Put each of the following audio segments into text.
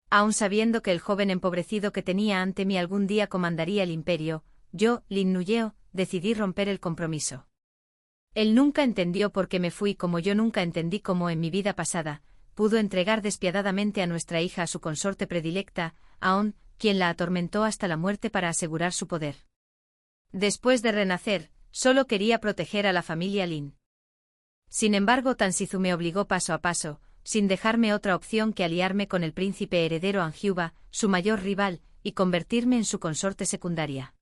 Aun sabiendo que el joven empobrecido que tenía ante mí algún día comandaría el imperio, yo, Lin Nuyeo, decidí romper el compromiso. Él nunca entendió por qué me fui como yo nunca entendí cómo en mi vida pasada pudo entregar despiadadamente a nuestra hija a su consorte predilecta, Aon, quien la atormentó hasta la muerte para asegurar su poder. Después de renacer, solo quería proteger a la familia Lin. Sin embargo, Tansizu me obligó paso a paso, sin dejarme otra opción que aliarme con el príncipe heredero Angyuba, su mayor rival, y convertirme en su consorte secundaria.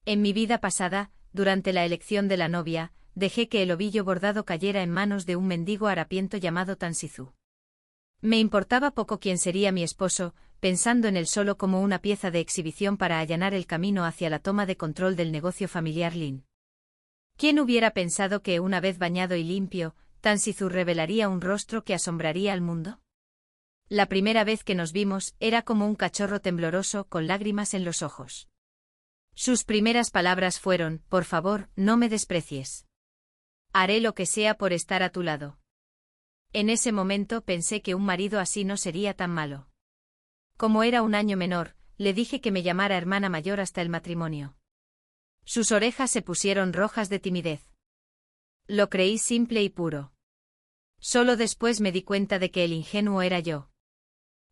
En mi vida pasada, durante la elección de la novia, dejé que el ovillo bordado cayera en manos de un mendigo harapiento llamado Tansizu. Me importaba poco quién sería mi esposo, pensando en él solo como una pieza de exhibición para allanar el camino hacia la toma de control del negocio familiar Lin. ¿Quién hubiera pensado que, una vez bañado y limpio, Tansizu revelaría un rostro que asombraría al mundo? La primera vez que nos vimos, era como un cachorro tembloroso con lágrimas en los ojos. Sus primeras palabras fueron: por favor, no me desprecies. Haré lo que sea por estar a tu lado. En ese momento pensé que un marido así no sería tan malo. Como era un año menor, le dije que me llamara hermana mayor hasta el matrimonio. Sus orejas se pusieron rojas de timidez. Lo creí simple y puro. Solo después me di cuenta de que el ingenuo era yo.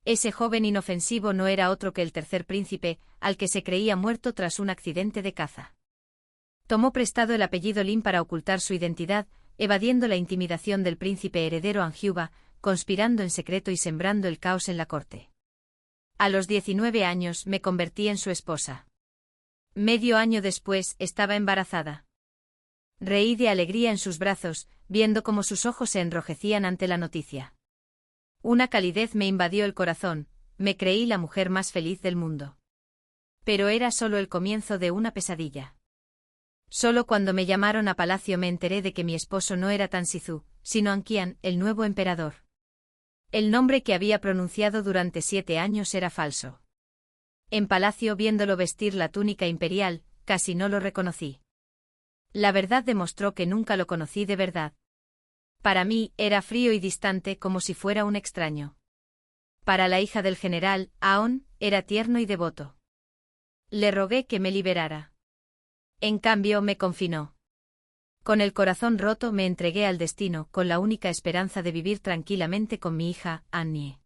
Ese joven inofensivo no era otro que el tercer príncipe, al que se creía muerto tras un accidente de caza. Tomó prestado el apellido Lin para ocultar su identidad, evadiendo la intimidación del príncipe heredero Angyuba, conspirando en secreto y sembrando el caos en la corte. A los 19 años me convertí en su esposa. Medio año después, estaba embarazada. Reí de alegría en sus brazos, viendo cómo sus ojos se enrojecían ante la noticia. Una calidez me invadió el corazón, me creí la mujer más feliz del mundo. Pero era solo el comienzo de una pesadilla. Solo cuando me llamaron a palacio me enteré de que mi esposo no era Tansizu, sino Anqian, el nuevo emperador. El nombre que había pronunciado durante 7 años era falso. En palacio, viéndolo vestir la túnica imperial, casi no lo reconocí. La verdad demostró que nunca lo conocí de verdad. Para mí, era frío y distante como si fuera un extraño. Para la hija del general, Aon, era tierno y devoto. Le rogué que me liberara. En cambio, me confinó. Con el corazón roto me entregué al destino, con la única esperanza de vivir tranquilamente con mi hija, Annie.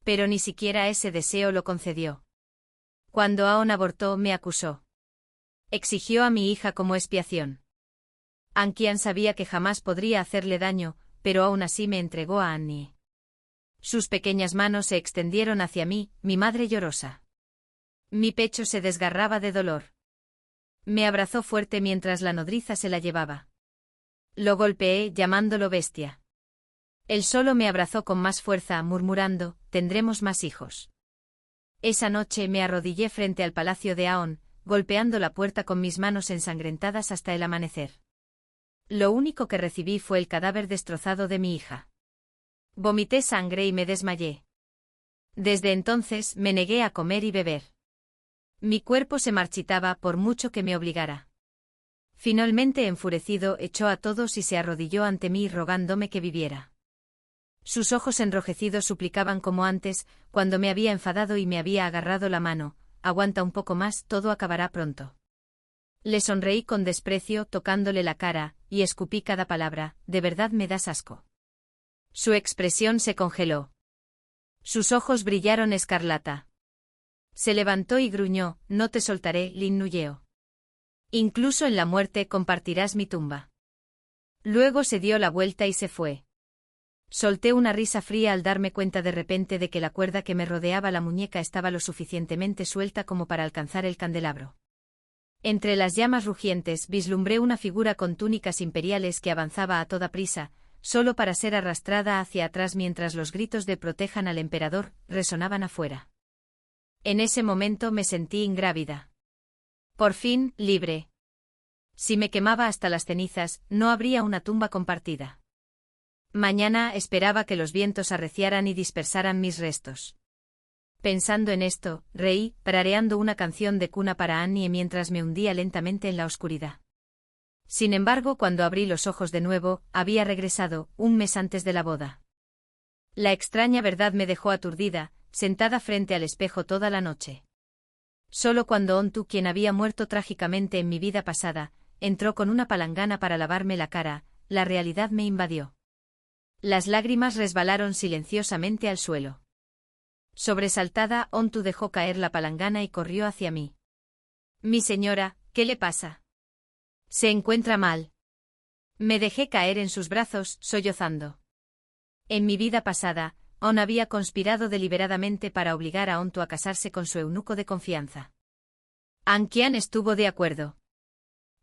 Pero ni siquiera ese deseo lo concedió. Cuando Aon abortó, me acusó. Exigió a mi hija como expiación. Anqian sabía que jamás podría hacerle daño, pero aún así me entregó a Annie. Sus pequeñas manos se extendieron hacia mí, mi madre llorosa. Mi pecho se desgarraba de dolor. Me abrazó fuerte mientras la nodriza se la llevaba. Lo golpeé, llamándolo bestia. Él solo me abrazó con más fuerza, murmurando: tendremos más hijos. Esa noche me arrodillé frente al palacio de Aon, golpeando la puerta con mis manos ensangrentadas hasta el amanecer. Lo único que recibí fue el cadáver destrozado de mi hija. Vomité sangre y me desmayé. Desde entonces me negué a comer y beber. Mi cuerpo se marchitaba por mucho que me obligara. Finalmente, enfurecido, echó a todos y se arrodilló ante mí rogándome que viviera. Sus ojos enrojecidos suplicaban como antes, cuando me había enfadado y me había agarrado la mano: aguanta un poco más, todo acabará pronto. Le sonreí con desprecio, tocándole la cara, y escupí cada palabra: de verdad me das asco. Su expresión se congeló. Sus ojos brillaron escarlata. Se levantó y gruñó: no te soltaré, Lin Nuyeo. Incluso en la muerte compartirás mi tumba. Luego se dio la vuelta y se fue. Solté una risa fría al darme cuenta de repente de que la cuerda que me rodeaba la muñeca estaba lo suficientemente suelta como para alcanzar el candelabro. Entre las llamas rugientes vislumbré una figura con túnicas imperiales que avanzaba a toda prisa, solo para ser arrastrada hacia atrás mientras los gritos de «protejan al emperador» resonaban afuera. En ese momento me sentí ingrávida. Por fin, libre. Si me quemaba hasta las cenizas, no habría una tumba compartida. Mañana esperaba que los vientos arreciaran y dispersaran mis restos. Pensando en esto, reí, tarareando una canción de cuna para Annie mientras me hundía lentamente en la oscuridad. Sin embargo, cuando abrí los ojos de nuevo, había regresado, un mes antes de la boda. La extraña verdad me dejó aturdida, sentada frente al espejo toda la noche. Solo cuando Ontu, quien había muerto trágicamente en mi vida pasada, entró con una palangana para lavarme la cara, la realidad me invadió. Las lágrimas resbalaron silenciosamente al suelo. Sobresaltada, Ontu dejó caer la palangana y corrió hacia mí. «Mi señora, ¿qué le pasa? Se encuentra mal». Me dejé caer en sus brazos, sollozando. En mi vida pasada, On había conspirado deliberadamente para obligar a Ontu a casarse con su eunuco de confianza. Anquian estuvo de acuerdo.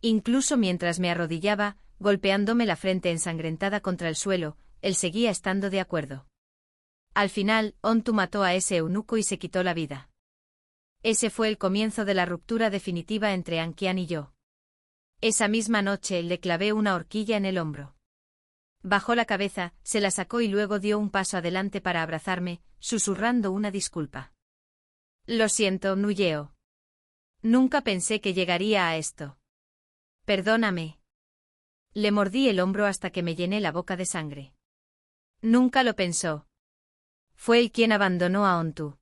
Incluso mientras me arrodillaba, golpeándome la frente ensangrentada contra el suelo, él seguía estando de acuerdo. Al final, Ontu mató a ese eunuco y se quitó la vida. Ese fue el comienzo de la ruptura definitiva entre Anquian y yo. Esa misma noche le clavé una horquilla en el hombro. Bajó la cabeza, se la sacó y luego dio un paso adelante para abrazarme, susurrando una disculpa. «Lo siento, Nulleo. Nunca pensé que llegaría a esto. Perdóname». Le mordí el hombro hasta que me llené la boca de sangre. Nunca lo pensó. Fue él quien abandonó a Ontu.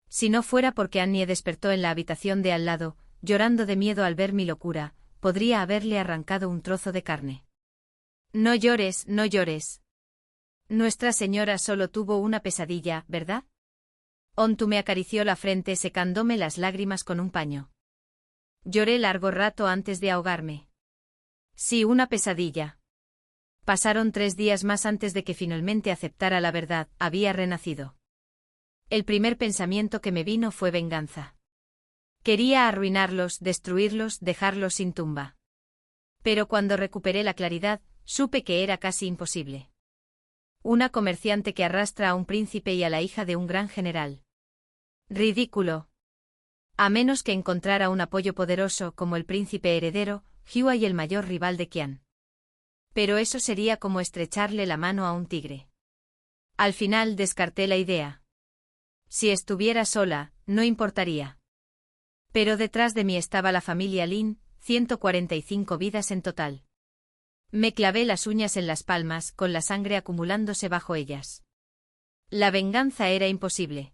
Si no fuera porque Annie despertó en la habitación de al lado, llorando de miedo al ver mi locura, podría haberle arrancado un trozo de carne. «No llores, no llores. Nuestra Señora solo tuvo una pesadilla, ¿verdad?» Ontu me acarició la frente secándome las lágrimas con un paño. Lloré largo rato antes de ahogarme. Sí, una pesadilla. Pasaron 3 días más antes de que finalmente aceptara la verdad, había renacido. El primer pensamiento que me vino fue venganza. Quería arruinarlos, destruirlos, dejarlos sin tumba. Pero cuando recuperé la claridad, supe que era casi imposible. Una comerciante que arrastra a un príncipe y a la hija de un gran general. Ridículo. A menos que encontrara un apoyo poderoso como el príncipe heredero, Huai, el mayor rival de Qian. Pero eso sería como estrecharle la mano a un tigre. Al final descarté la idea. Si estuviera sola, no importaría. Pero detrás de mí estaba la familia Lin, 145 vidas en total. Me clavé las uñas en las palmas, con la sangre acumulándose bajo ellas. La venganza era imposible.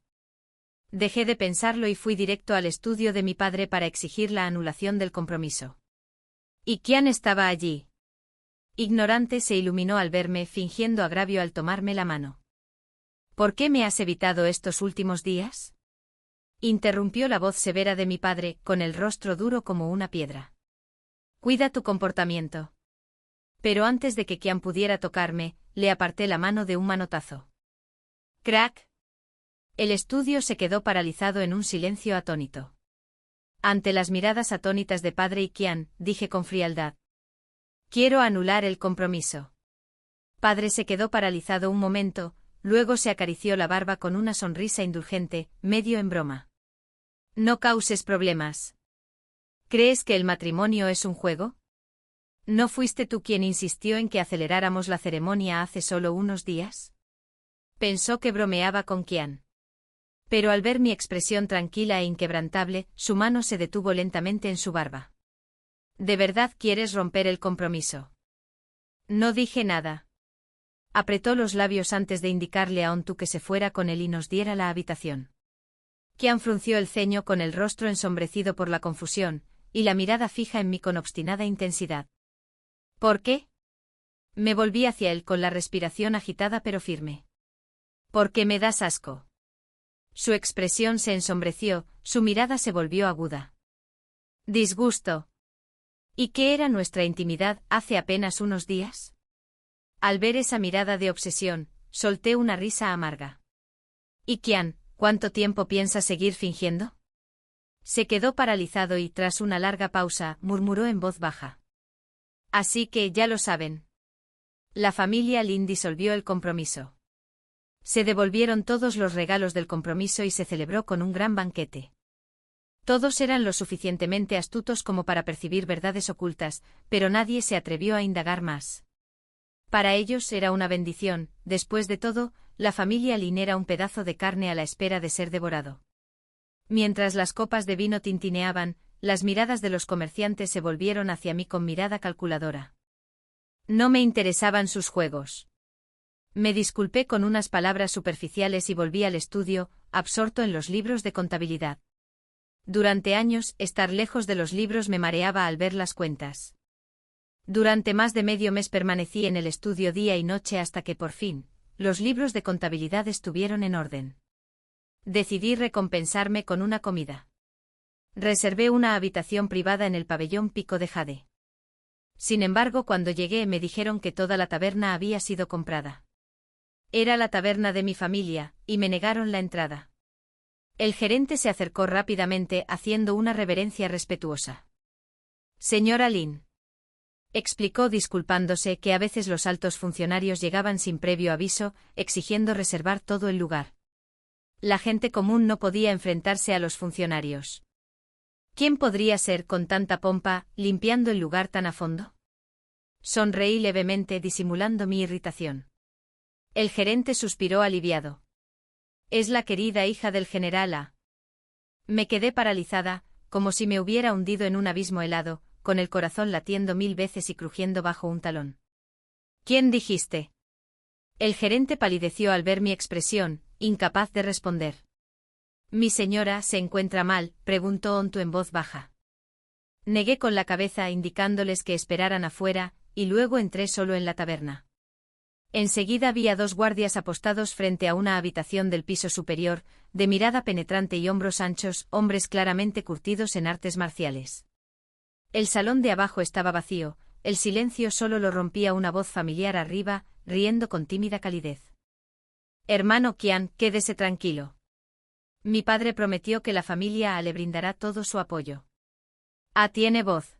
Dejé de pensarlo y fui directo al estudio de mi padre para exigir la anulación del compromiso. ¿Y quién estaba allí? Ignorante, se iluminó al verme, fingiendo agravio al tomarme la mano. ¿Por qué me has evitado estos últimos días?, interrumpió la voz severa de mi padre, con el rostro duro como una piedra. Cuida tu comportamiento. Pero antes de que Qian pudiera tocarme, le aparté la mano de un manotazo. ¡Crack! El estudio se quedó paralizado en un silencio atónito. Ante las miradas atónitas de padre y Qian, dije con frialdad: «Quiero anular el compromiso». Padre se quedó paralizado un momento, luego se acarició la barba con una sonrisa indulgente, medio en broma. «No causes problemas. ¿Crees que el matrimonio es un juego? ¿No fuiste tú quien insistió en que aceleráramos la ceremonia hace solo unos días?» Pensó que bromeaba con Qian. Pero al ver mi expresión tranquila e inquebrantable, su mano se detuvo lentamente en su barba. ¿De verdad quieres romper el compromiso? No dije nada. Apretó los labios antes de indicarle a Ontu que se fuera con él y nos diera la habitación. Qian frunció el ceño con el rostro ensombrecido por la confusión, y la mirada fija en mí con obstinada intensidad. ¿Por qué? Me volví hacia él con la respiración agitada pero firme. «Porque me das asco». Su expresión se ensombreció, su mirada se volvió aguda. «Disgusto. ¿Y qué era nuestra intimidad hace apenas unos días?». Al ver esa mirada de obsesión, solté una risa amarga. «¿Y Qian, cuánto tiempo piensas seguir fingiendo?». Se quedó paralizado y, tras una larga pausa, murmuró en voz baja: «Así que ya lo saben». La familia Lin disolvió el compromiso. Se devolvieron todos los regalos del compromiso y se celebró con un gran banquete. Todos eran lo suficientemente astutos como para percibir verdades ocultas, pero nadie se atrevió a indagar más. Para ellos era una bendición, después de todo, la familia Lin era un pedazo de carne a la espera de ser devorado. Mientras las copas de vino tintineaban, las miradas de los comerciantes se volvieron hacia mí con mirada calculadora. No me interesaban sus juegos. Me disculpé con unas palabras superficiales y volví al estudio, absorto en los libros de contabilidad. Durante años, estar lejos de los libros me mareaba al ver las cuentas. Durante más de medio mes permanecí en el estudio día y noche hasta que por fin, los libros de contabilidad estuvieron en orden. Decidí recompensarme con una comida. Reservé una habitación privada en el pabellón Pico de Jade. Sin embargo, cuando llegué me dijeron que toda la taberna había sido comprada. Era la taberna de mi familia, y me negaron la entrada. El gerente se acercó rápidamente haciendo una reverencia respetuosa. Señora Lin. Explicó disculpándose que a veces los altos funcionarios llegaban sin previo aviso, exigiendo reservar todo el lugar. La gente común no podía enfrentarse a los funcionarios. ¿Quién podría ser con tanta pompa, limpiando el lugar tan a fondo? Sonreí levemente disimulando mi irritación. El gerente suspiró aliviado. Es la querida hija del general A. Me quedé paralizada, como si me hubiera hundido en un abismo helado, con el corazón latiendo 1000 veces y crujiendo bajo un talón. ¿Quién dijiste? El gerente palideció al ver mi expresión, incapaz de responder. ¿Mi señora se encuentra mal?, preguntó Ontu en voz baja. Negué con la cabeza indicándoles que esperaran afuera, y luego entré solo en la taberna. Enseguida vi a 2 guardias apostados frente a una habitación del piso superior, de mirada penetrante y hombros anchos, hombres claramente curtidos en artes marciales. El salón de abajo estaba vacío, el silencio solo lo rompía una voz familiar arriba, riendo con tímida calidez. Hermano Qian, quédese tranquilo. Mi padre prometió que la familia A le brindará todo su apoyo. A tiene voz.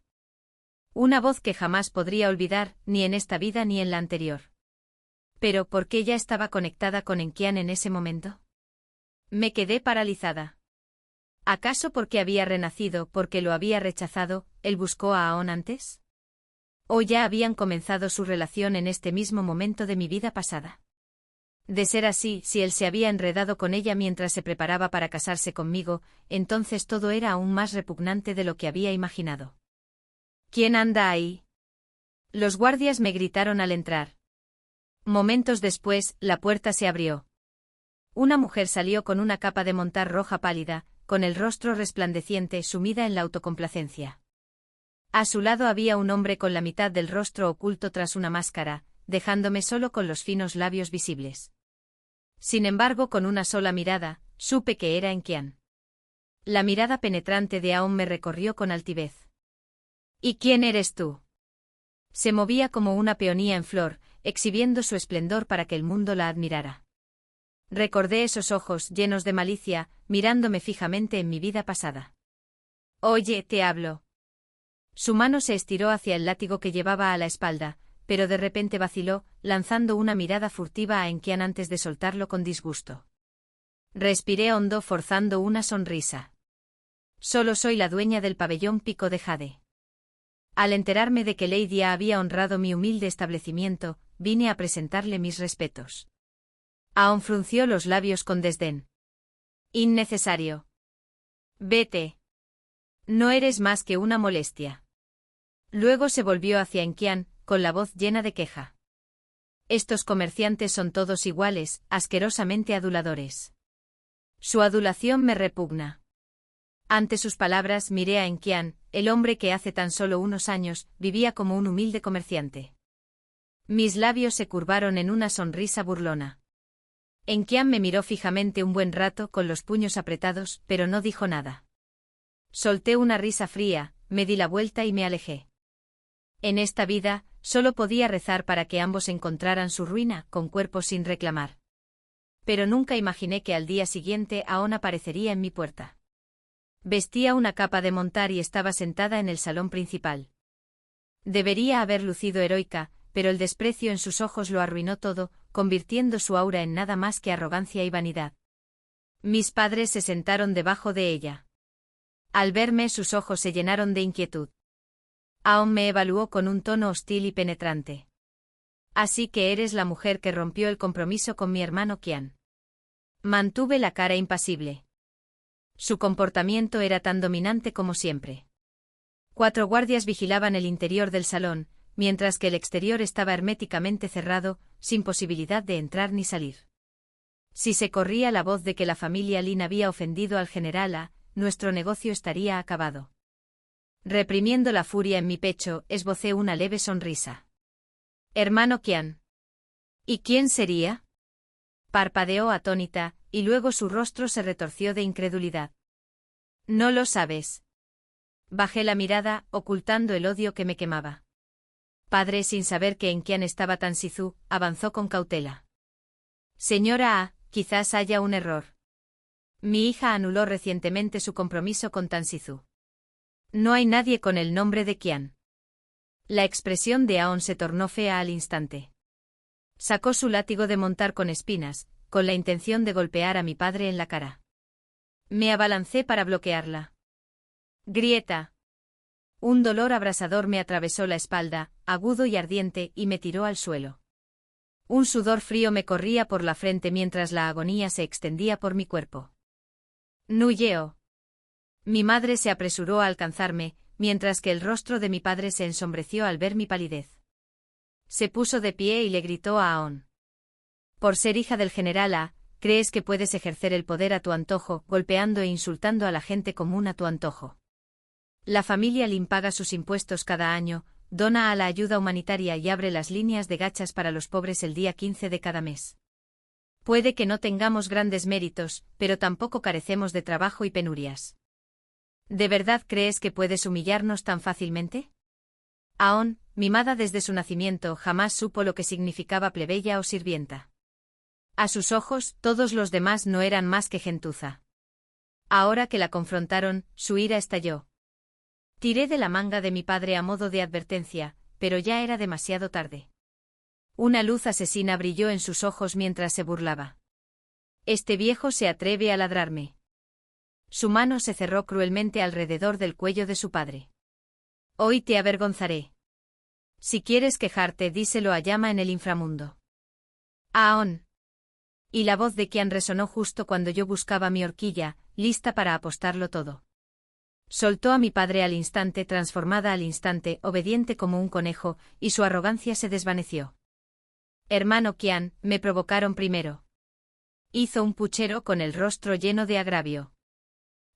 Una voz que jamás podría olvidar, ni en esta vida ni en la anterior. Pero ¿por qué ya estaba conectada con Enkian en ese momento? Me quedé paralizada. ¿Acaso porque había renacido, porque lo había rechazado, él buscó a Aon antes? ¿O ya habían comenzado su relación en este mismo momento de mi vida pasada? De ser así, si él se había enredado con ella mientras se preparaba para casarse conmigo, entonces todo era aún más repugnante de lo que había imaginado. ¿Quién anda ahí? Los guardias me gritaron al entrar. Momentos después, la puerta se abrió. Una mujer salió con una capa de montar roja pálida, con el rostro resplandeciente, sumida en la autocomplacencia. A su lado había un hombre con la mitad del rostro oculto tras una máscara, dejándome solo con los finos labios visibles. Sin embargo, con una sola mirada, supe que era Enkian. La mirada penetrante de Aon me recorrió con altivez. ¿Y quién eres tú? Se movía como una peonía en flor, exhibiendo su esplendor para que el mundo la admirara. Recordé esos ojos llenos de malicia, mirándome fijamente en mi vida pasada. Oye, te hablo. Su mano se estiró hacia el látigo que llevaba a la espalda, pero de repente vaciló, lanzando una mirada furtiva a Enkian antes de soltarlo con disgusto. Respiré hondo forzando una sonrisa. Solo soy la dueña del pabellón Pico de Jade. Al enterarme de que Lady A había honrado mi humilde establecimiento, vine a presentarle mis respetos. Aon frunció los labios con desdén. Innecesario. Vete. No eres más que una molestia. Luego se volvió hacia Enkian, con la voz llena de queja. Estos comerciantes son todos iguales, asquerosamente aduladores. Su adulación me repugna. Ante sus palabras miré a Enkian, el hombre que hace tan solo unos años vivía como un humilde comerciante. Mis labios se curvaron en una sonrisa burlona. Enkian me miró fijamente un buen rato con los puños apretados, pero no dijo nada. Solté una risa fría, me di la vuelta y me alejé. En esta vida, solo podía rezar para que ambos encontraran su ruina, con cuerpos sin reclamar. Pero nunca imaginé que al día siguiente Aon aparecería en mi puerta. Vestía una capa de montar y estaba sentada en el salón principal. Debería haber lucido heroica, pero el desprecio en sus ojos lo arruinó todo, convirtiendo su aura en nada más que arrogancia y vanidad. Mis padres se sentaron debajo de ella. Al verme sus ojos se llenaron de inquietud. Aon me evaluó con un tono hostil y penetrante. Así que eres la mujer que rompió el compromiso con mi hermano Qian. Mantuve la cara impasible. Su comportamiento era tan dominante como siempre. 4 guardias vigilaban el interior del salón, mientras que el exterior estaba herméticamente cerrado, sin posibilidad de entrar ni salir. Si se corría la voz de que la familia Lin había ofendido al general A, nuestro negocio estaría acabado. Reprimiendo la furia en mi pecho, esbocé una leve sonrisa. Hermano Qian. ¿Y quién sería? Parpadeó atónita, y luego su rostro se retorció de incredulidad. No lo sabes. Bajé la mirada, ocultando el odio que me quemaba. Padre, sin saber que en quién estaba Tan Sizu, avanzó con cautela. Señora A, quizás haya un error. Mi hija anuló recientemente su compromiso con Tan Sizu. No hay nadie con el nombre de Qian. La expresión de Aon se tornó fea al instante. Sacó su látigo de montar con espinas, con la intención de golpear a mi padre en la cara. Me abalancé para bloquearla. Grieta. Un dolor abrasador me atravesó la espalda, agudo y ardiente, y me tiró al suelo. Un sudor frío me corría por la frente mientras la agonía se extendía por mi cuerpo. Nuyeo. Mi madre se apresuró a alcanzarme, mientras que el rostro de mi padre se ensombreció al ver mi palidez. Se puso de pie y le gritó a Aon. Por ser hija del general A, crees que puedes ejercer el poder a tu antojo, golpeando e insultando a la gente común a tu antojo. La familia Lin paga sus impuestos cada año, dona a la ayuda humanitaria y abre las líneas de gachas para los pobres el día 15 de cada mes. Puede que no tengamos grandes méritos, pero tampoco carecemos de trabajo y penurias. ¿De verdad crees que puedes humillarnos tan fácilmente? Aon, mimada desde su nacimiento, jamás supo lo que significaba plebeya o sirvienta. A sus ojos, todos los demás no eran más que gentuza. Ahora que la confrontaron, su ira estalló. Tiré de la manga de mi padre a modo de advertencia, pero ya era demasiado tarde. Una luz asesina brilló en sus ojos mientras se burlaba. Este viejo se atreve a ladrarme. Su mano se cerró cruelmente alrededor del cuello de su padre. Hoy te avergonzaré. Si quieres quejarte, díselo a Yama en el inframundo. Aon. Y la voz de Qian resonó justo cuando yo buscaba mi horquilla, lista para apostarlo todo. Soltó a mi padre al instante, transformada al instante, obediente como un conejo, y su arrogancia se desvaneció. Hermano Qian, me provocaron primero. Hizo un puchero con el rostro lleno de agravio.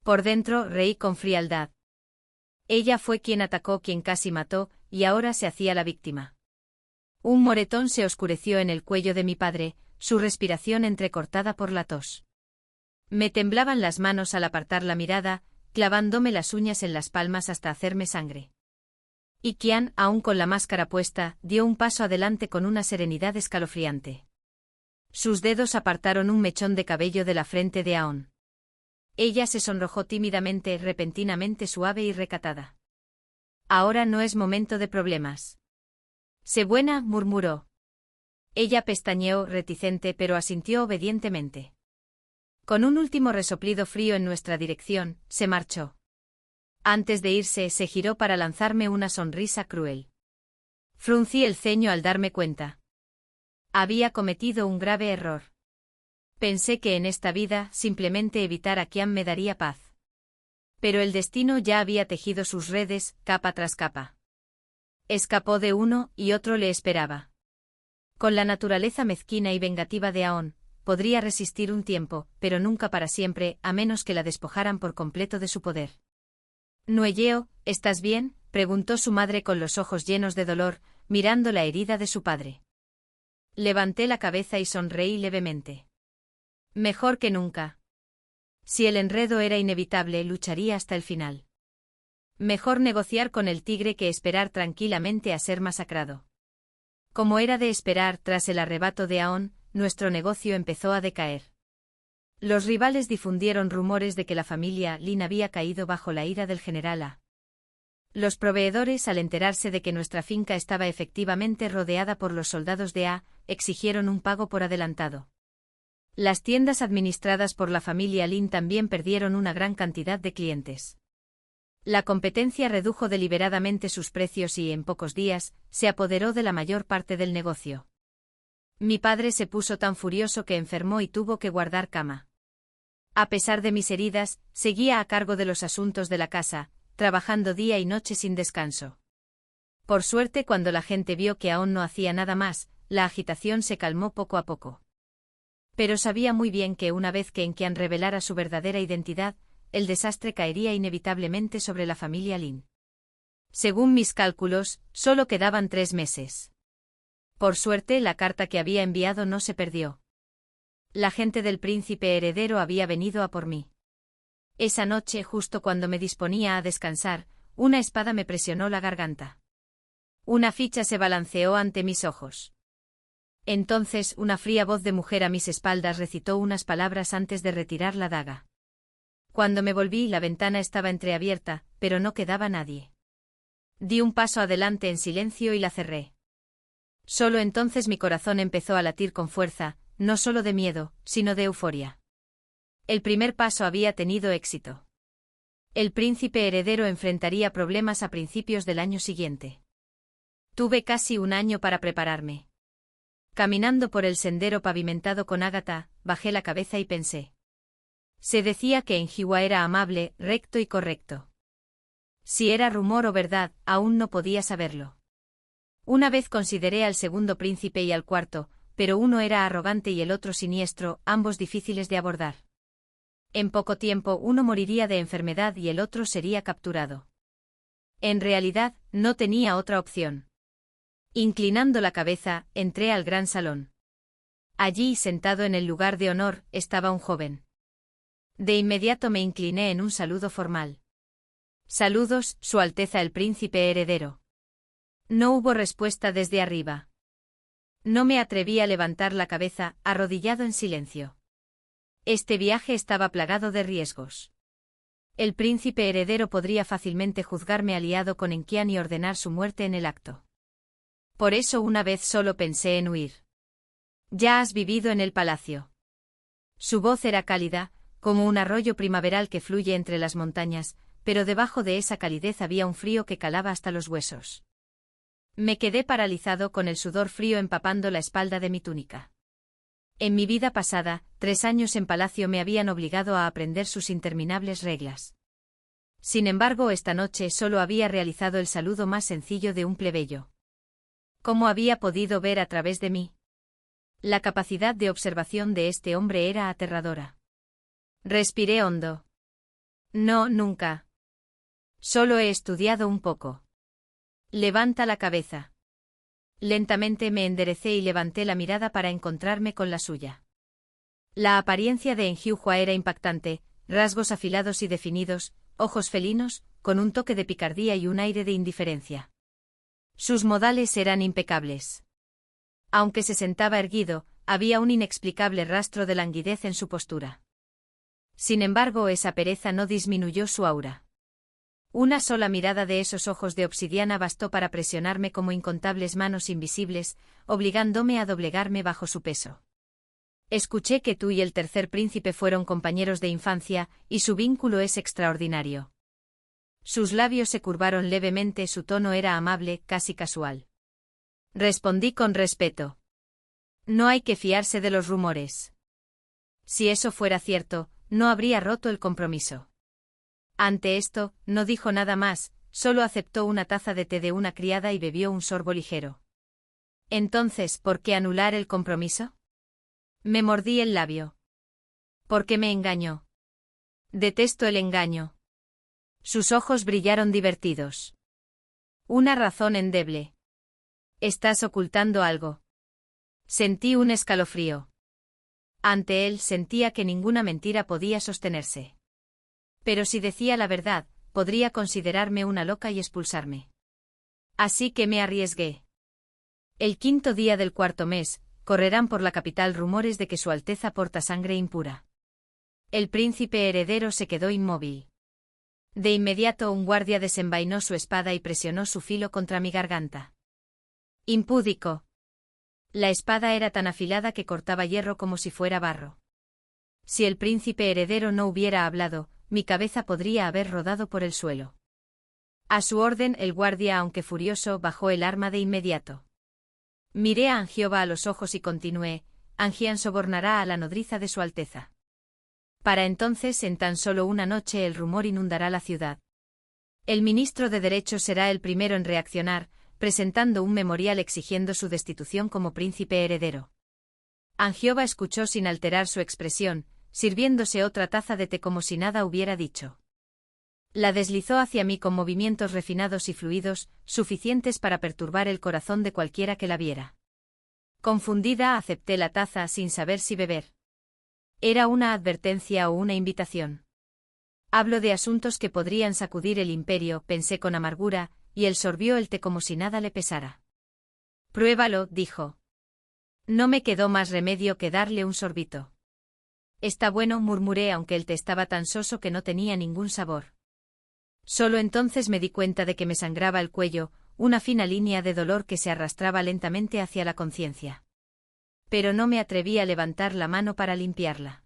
Por dentro reí con frialdad. Ella fue quien atacó, quien casi mató, y ahora se hacía la víctima. Un moretón se oscureció en el cuello de mi padre, su respiración entrecortada por la tos. Me temblaban las manos al apartar la mirada, clavándome las uñas en las palmas hasta hacerme sangre. Y Qian, aún con la máscara puesta, dio un paso adelante con una serenidad escalofriante. Sus dedos apartaron un mechón de cabello de la frente de Aon. Ella se sonrojó tímidamente, repentinamente suave y recatada. Ahora no es momento de problemas. Sé buena, murmuró. Ella pestañeó, reticente, pero asintió obedientemente. Con un último resoplido frío en nuestra dirección, se marchó. Antes de irse, se giró para lanzarme una sonrisa cruel. Fruncí el ceño al darme cuenta. Había cometido un grave error. Pensé que en esta vida, simplemente evitar a Qian me daría paz. Pero el destino ya había tejido sus redes, capa tras capa. Escapó de uno, y otro le esperaba. Con la naturaleza mezquina y vengativa de Aon, podría resistir un tiempo, pero nunca para siempre, a menos que la despojaran por completo de su poder. Nueyeo, ¿estás bien?, preguntó su madre con los ojos llenos de dolor, mirando la herida de su padre. Levanté la cabeza y sonreí levemente. Mejor que nunca. Si el enredo era inevitable, lucharía hasta el final. Mejor negociar con el tigre que esperar tranquilamente a ser masacrado. Como era de esperar, tras el arrebato de Aon, nuestro negocio empezó a decaer. Los rivales difundieron rumores de que la familia Lin había caído bajo la ira del general A. Los proveedores, al enterarse de que nuestra finca estaba efectivamente rodeada por los soldados de A, exigieron un pago por adelantado. Las tiendas administradas por la familia Lin también perdieron una gran cantidad de clientes. La competencia redujo deliberadamente sus precios y, en pocos días, se apoderó de la mayor parte del negocio. Mi padre se puso tan furioso que enfermó y tuvo que guardar cama. A pesar de mis heridas, seguía a cargo de los asuntos de la casa, trabajando día y noche sin descanso. Por suerte, cuando la gente vio que aún no hacía nada más, la agitación se calmó poco a poco. Pero sabía muy bien que una vez que Enkian revelara su verdadera identidad, el desastre caería inevitablemente sobre la familia Lin. Según mis cálculos, solo quedaban 3 meses. Por suerte, la carta que había enviado no se perdió. La gente del príncipe heredero había venido a por mí. Esa noche, justo cuando me disponía a descansar, una espada me presionó la garganta. Una ficha se balanceó ante mis ojos. Entonces, una fría voz de mujer a mis espaldas recitó unas palabras antes de retirar la daga. Cuando me volví, la ventana estaba entreabierta, pero no quedaba nadie. Di un paso adelante en silencio y la cerré. Solo entonces mi corazón empezó a latir con fuerza, no solo de miedo, sino de euforia. El primer paso había tenido éxito. El príncipe heredero enfrentaría problemas a principios del año siguiente. Tuve casi un año para prepararme. Caminando por el sendero pavimentado con ágata, bajé la cabeza y pensé. Se decía que Enjiwa era amable, recto y correcto. Si era rumor o verdad, aún no podía saberlo. Una vez consideré al segundo príncipe y al cuarto, pero uno era arrogante y el otro siniestro, ambos difíciles de abordar. En poco tiempo uno moriría de enfermedad y el otro sería capturado. En realidad, no tenía otra opción. Inclinando la cabeza, entré al gran salón. Allí, sentado en el lugar de honor, estaba un joven. De inmediato me incliné en un saludo formal. Saludos, Su Alteza el Príncipe Heredero. No hubo respuesta desde arriba. No me atreví a levantar la cabeza, arrodillado en silencio. Este viaje estaba plagado de riesgos. El príncipe heredero podría fácilmente juzgarme aliado con Enkian y ordenar su muerte en el acto. Por eso una vez solo pensé en huir. Ya has vivido en el palacio. Su voz era cálida, como un arroyo primaveral que fluye entre las montañas, pero debajo de esa calidez había un frío que calaba hasta los huesos. Me quedé paralizado con el sudor frío empapando la espalda de mi túnica. En mi vida pasada, 3 años en palacio me habían obligado a aprender sus interminables reglas. Sin embargo, esta noche solo había realizado el saludo más sencillo de un plebeyo. ¿Cómo había podido ver a través de mí? La capacidad de observación de este hombre era aterradora. Respiré hondo. No, nunca. Solo he estudiado un poco. Levanta la cabeza. Lentamente me enderecé y levanté la mirada para encontrarme con la suya. La apariencia de Enjiwa era impactante, rasgos afilados y definidos, ojos felinos, con un toque de picardía y un aire de indiferencia. Sus modales eran impecables. Aunque se sentaba erguido, había un inexplicable rastro de languidez en su postura. Sin embargo, esa pereza no disminuyó su aura. Una sola mirada de esos ojos de obsidiana bastó para presionarme como incontables manos invisibles, obligándome a doblegarme bajo su peso. Escuché que tú y el tercer príncipe fueron compañeros de infancia, y su vínculo es extraordinario. Sus labios se curvaron levemente, su tono era amable, casi casual. Respondí con respeto. No hay que fiarse de los rumores. Si eso fuera cierto, no habría roto el compromiso. Ante esto, no dijo nada más, solo aceptó una taza de té de una criada y bebió un sorbo ligero. Entonces, ¿por qué anular el compromiso? Me mordí el labio. ¿Por qué me engañó? Detesto el engaño. Sus ojos brillaron divertidos. Una razón endeble. Estás ocultando algo. Sentí un escalofrío. Ante él sentía que ninguna mentira podía sostenerse. Pero si decía la verdad, podría considerarme una loca y expulsarme. Así que me arriesgué. El 5.º día del 4.º mes, correrán por la capital rumores de que Su Alteza porta sangre impura. El príncipe heredero se quedó inmóvil. De inmediato un guardia desenvainó su espada y presionó su filo contra mi garganta. Impúdico. La espada era tan afilada que cortaba hierro como si fuera barro. Si el príncipe heredero no hubiera hablado, mi cabeza podría haber rodado por el suelo. A su orden, el guardia, aunque furioso, bajó el arma de inmediato. Miré a Anjíoba a los ojos y continué: Angian sobornará a la nodriza de Su Alteza. Para entonces, en tan solo una noche, el rumor inundará la ciudad. El ministro de Derechos será el primero en reaccionar, presentando un memorial exigiendo su destitución como príncipe heredero. Angiova escuchó sin alterar su expresión, sirviéndose otra taza de té como si nada hubiera dicho. La deslizó hacia mí con movimientos refinados y fluidos, suficientes para perturbar el corazón de cualquiera que la viera. Confundida acepté la taza sin saber si beber. ¿Era una advertencia o una invitación? Hablo de asuntos que podrían sacudir el imperio, pensé con amargura, y él sorbió el té como si nada le pesara. Pruébalo, dijo. No me quedó más remedio que darle un sorbito. Está bueno, murmuré, aunque el té estaba tan soso que no tenía ningún sabor. Solo entonces me di cuenta de que me sangraba el cuello, una fina línea de dolor que se arrastraba lentamente hacia la conciencia. Pero no me atreví a levantar la mano para limpiarla.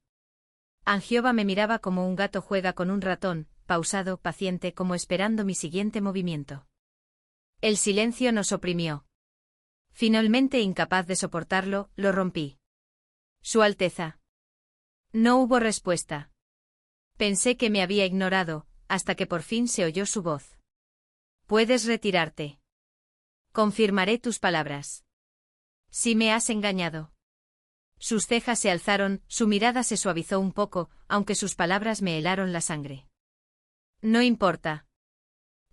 Angiova me miraba como un gato juega con un ratón, pausado, paciente, como esperando mi siguiente movimiento. El silencio nos oprimió. Finalmente, incapaz de soportarlo, lo rompí. Su Alteza. No hubo respuesta. Pensé que me había ignorado, hasta que por fin se oyó su voz. Puedes retirarte. Confirmaré tus palabras. Si me has engañado. Sus cejas se alzaron, su mirada se suavizó un poco, aunque sus palabras me helaron la sangre. No importa.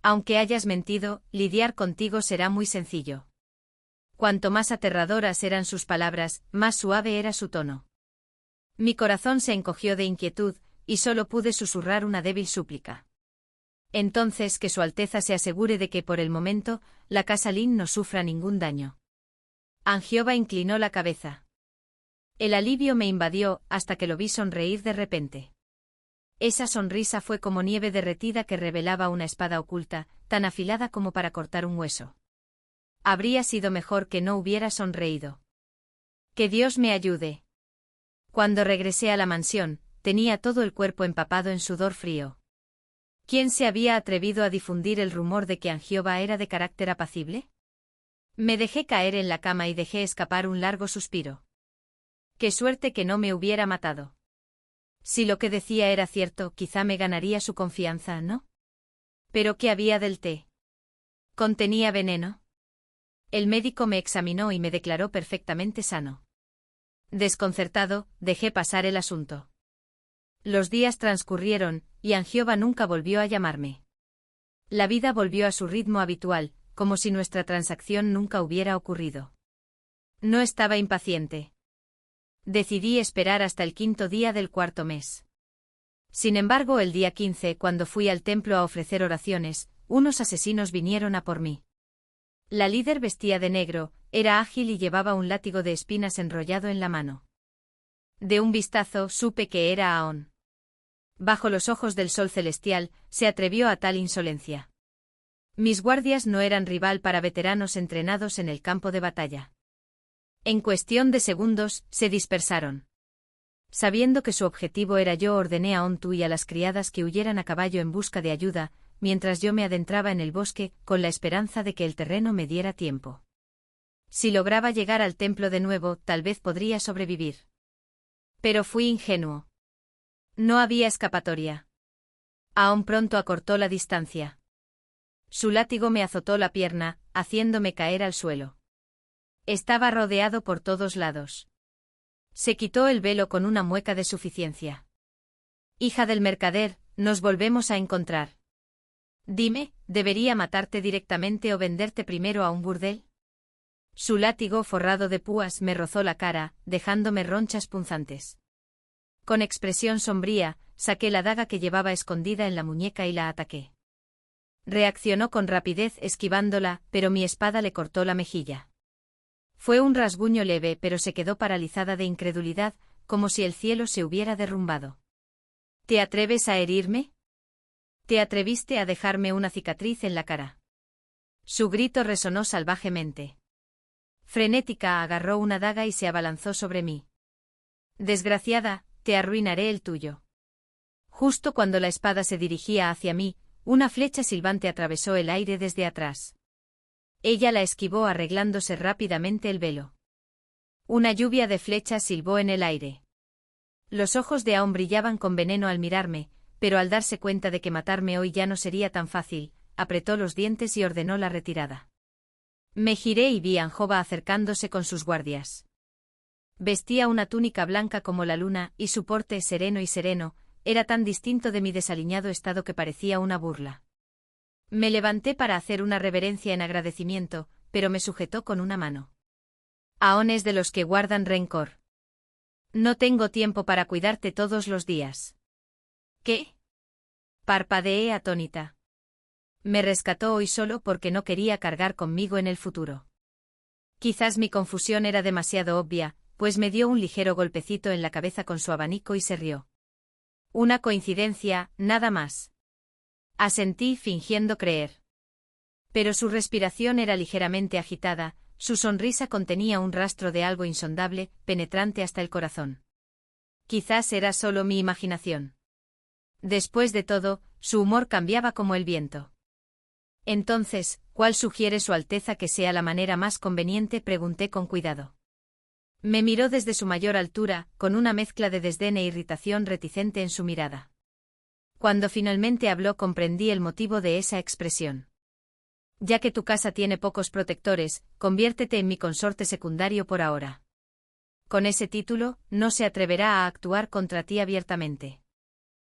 Aunque hayas mentido, lidiar contigo será muy sencillo. Cuanto más aterradoras eran sus palabras, más suave era su tono. Mi corazón se encogió de inquietud, y solo pude susurrar una débil súplica. Entonces que Su Alteza se asegure de que por el momento, la casa Lin no sufra ningún daño. Angiova inclinó la cabeza. El alivio me invadió, hasta que lo vi sonreír de repente. Esa sonrisa fue como nieve derretida que revelaba una espada oculta, tan afilada como para cortar un hueso. Habría sido mejor que no hubiera sonreído. Que Dios me ayude. Cuando regresé a la mansión, tenía todo el cuerpo empapado en sudor frío. ¿Quién se había atrevido a difundir el rumor de que Angiova era de carácter apacible? Me dejé caer en la cama y dejé escapar un largo suspiro. Qué suerte que no me hubiera matado. Si lo que decía era cierto, quizá me ganaría su confianza, ¿no? ¿Pero qué había del té? ¿Contenía veneno? El médico me examinó y me declaró perfectamente sano. Desconcertado, dejé pasar el asunto. Los días transcurrieron, y Angiova nunca volvió a llamarme. La vida volvió a su ritmo habitual, como si nuestra transacción nunca hubiera ocurrido. No estaba impaciente. Decidí esperar hasta el 5.º día del 4.º mes. Sin embargo, el día 15, cuando fui al templo a ofrecer oraciones, unos asesinos vinieron a por mí. La líder vestía de negro, era ágil y llevaba un látigo de espinas enrollado en la mano. De un vistazo supe que era Aon. Bajo los ojos del sol celestial, se atrevió a tal insolencia. Mis guardias no eran rival para veteranos entrenados en el campo de batalla. En cuestión de segundos, se dispersaron. Sabiendo que su objetivo era yo, ordené a Ontu y a las criadas que huyeran a caballo en busca de ayuda, mientras yo me adentraba en el bosque, con la esperanza de que el terreno me diera tiempo. Si lograba llegar al templo de nuevo, tal vez podría sobrevivir. Pero fui ingenuo. No había escapatoria. Aon pronto acortó la distancia. Su látigo me azotó la pierna, haciéndome caer al suelo. Estaba rodeado por todos lados. Se quitó el velo con una mueca de suficiencia. Hija del mercader, nos volvemos a encontrar. Dime, ¿debería matarte directamente o venderte primero a un burdel? Su látigo forrado de púas me rozó la cara, dejándome ronchas punzantes. Con expresión sombría, saqué la daga que llevaba escondida en la muñeca y la ataqué. Reaccionó con rapidez esquivándola, pero mi espada le cortó la mejilla. Fue un rasguño leve, pero se quedó paralizada de incredulidad, como si el cielo se hubiera derrumbado. ¿Te atreves a herirme? ¿Te atreviste a dejarme una cicatriz en la cara? Su grito resonó salvajemente. Frenética, agarró una daga y se abalanzó sobre mí. Desgraciada, te arruinaré el tuyo. Justo cuando la espada se dirigía hacia mí, una flecha silbante atravesó el aire desde atrás. Ella la esquivó arreglándose rápidamente el velo. Una lluvia de flechas silbó en el aire. Los ojos de Aon brillaban con veneno al mirarme, pero al darse cuenta de que matarme hoy ya no sería tan fácil, apretó los dientes y ordenó la retirada. Me giré y vi a Angiova acercándose con sus guardias. Vestía una túnica blanca como la luna, y su porte sereno y sereno, era tan distinto de mi desaliñado estado que parecía una burla. Me levanté para hacer una reverencia en agradecimiento, pero me sujetó con una mano. Aún es de los que guardan rencor. No tengo tiempo para cuidarte todos los días. ¿Qué? Parpadeé atónita. Me rescató hoy solo porque no quería cargar conmigo en el futuro. Quizás mi confusión era demasiado obvia, pues me dio un ligero golpecito en la cabeza con su abanico y se rió. Una coincidencia, nada más. Asentí fingiendo creer. Pero su respiración era ligeramente agitada, su sonrisa contenía un rastro de algo insondable, penetrante hasta el corazón. Quizás era solo mi imaginación. Después de todo, su humor cambiaba como el viento. Entonces, ¿cuál sugiere Su Alteza que sea la manera más conveniente?, pregunté con cuidado. Me miró desde su mayor altura, con una mezcla de desdén e irritación reticente en su mirada. Cuando finalmente habló comprendí el motivo de esa expresión. Ya que tu casa tiene pocos protectores, conviértete en mi consorte secundario por ahora. Con ese título, no se atreverá a actuar contra ti abiertamente.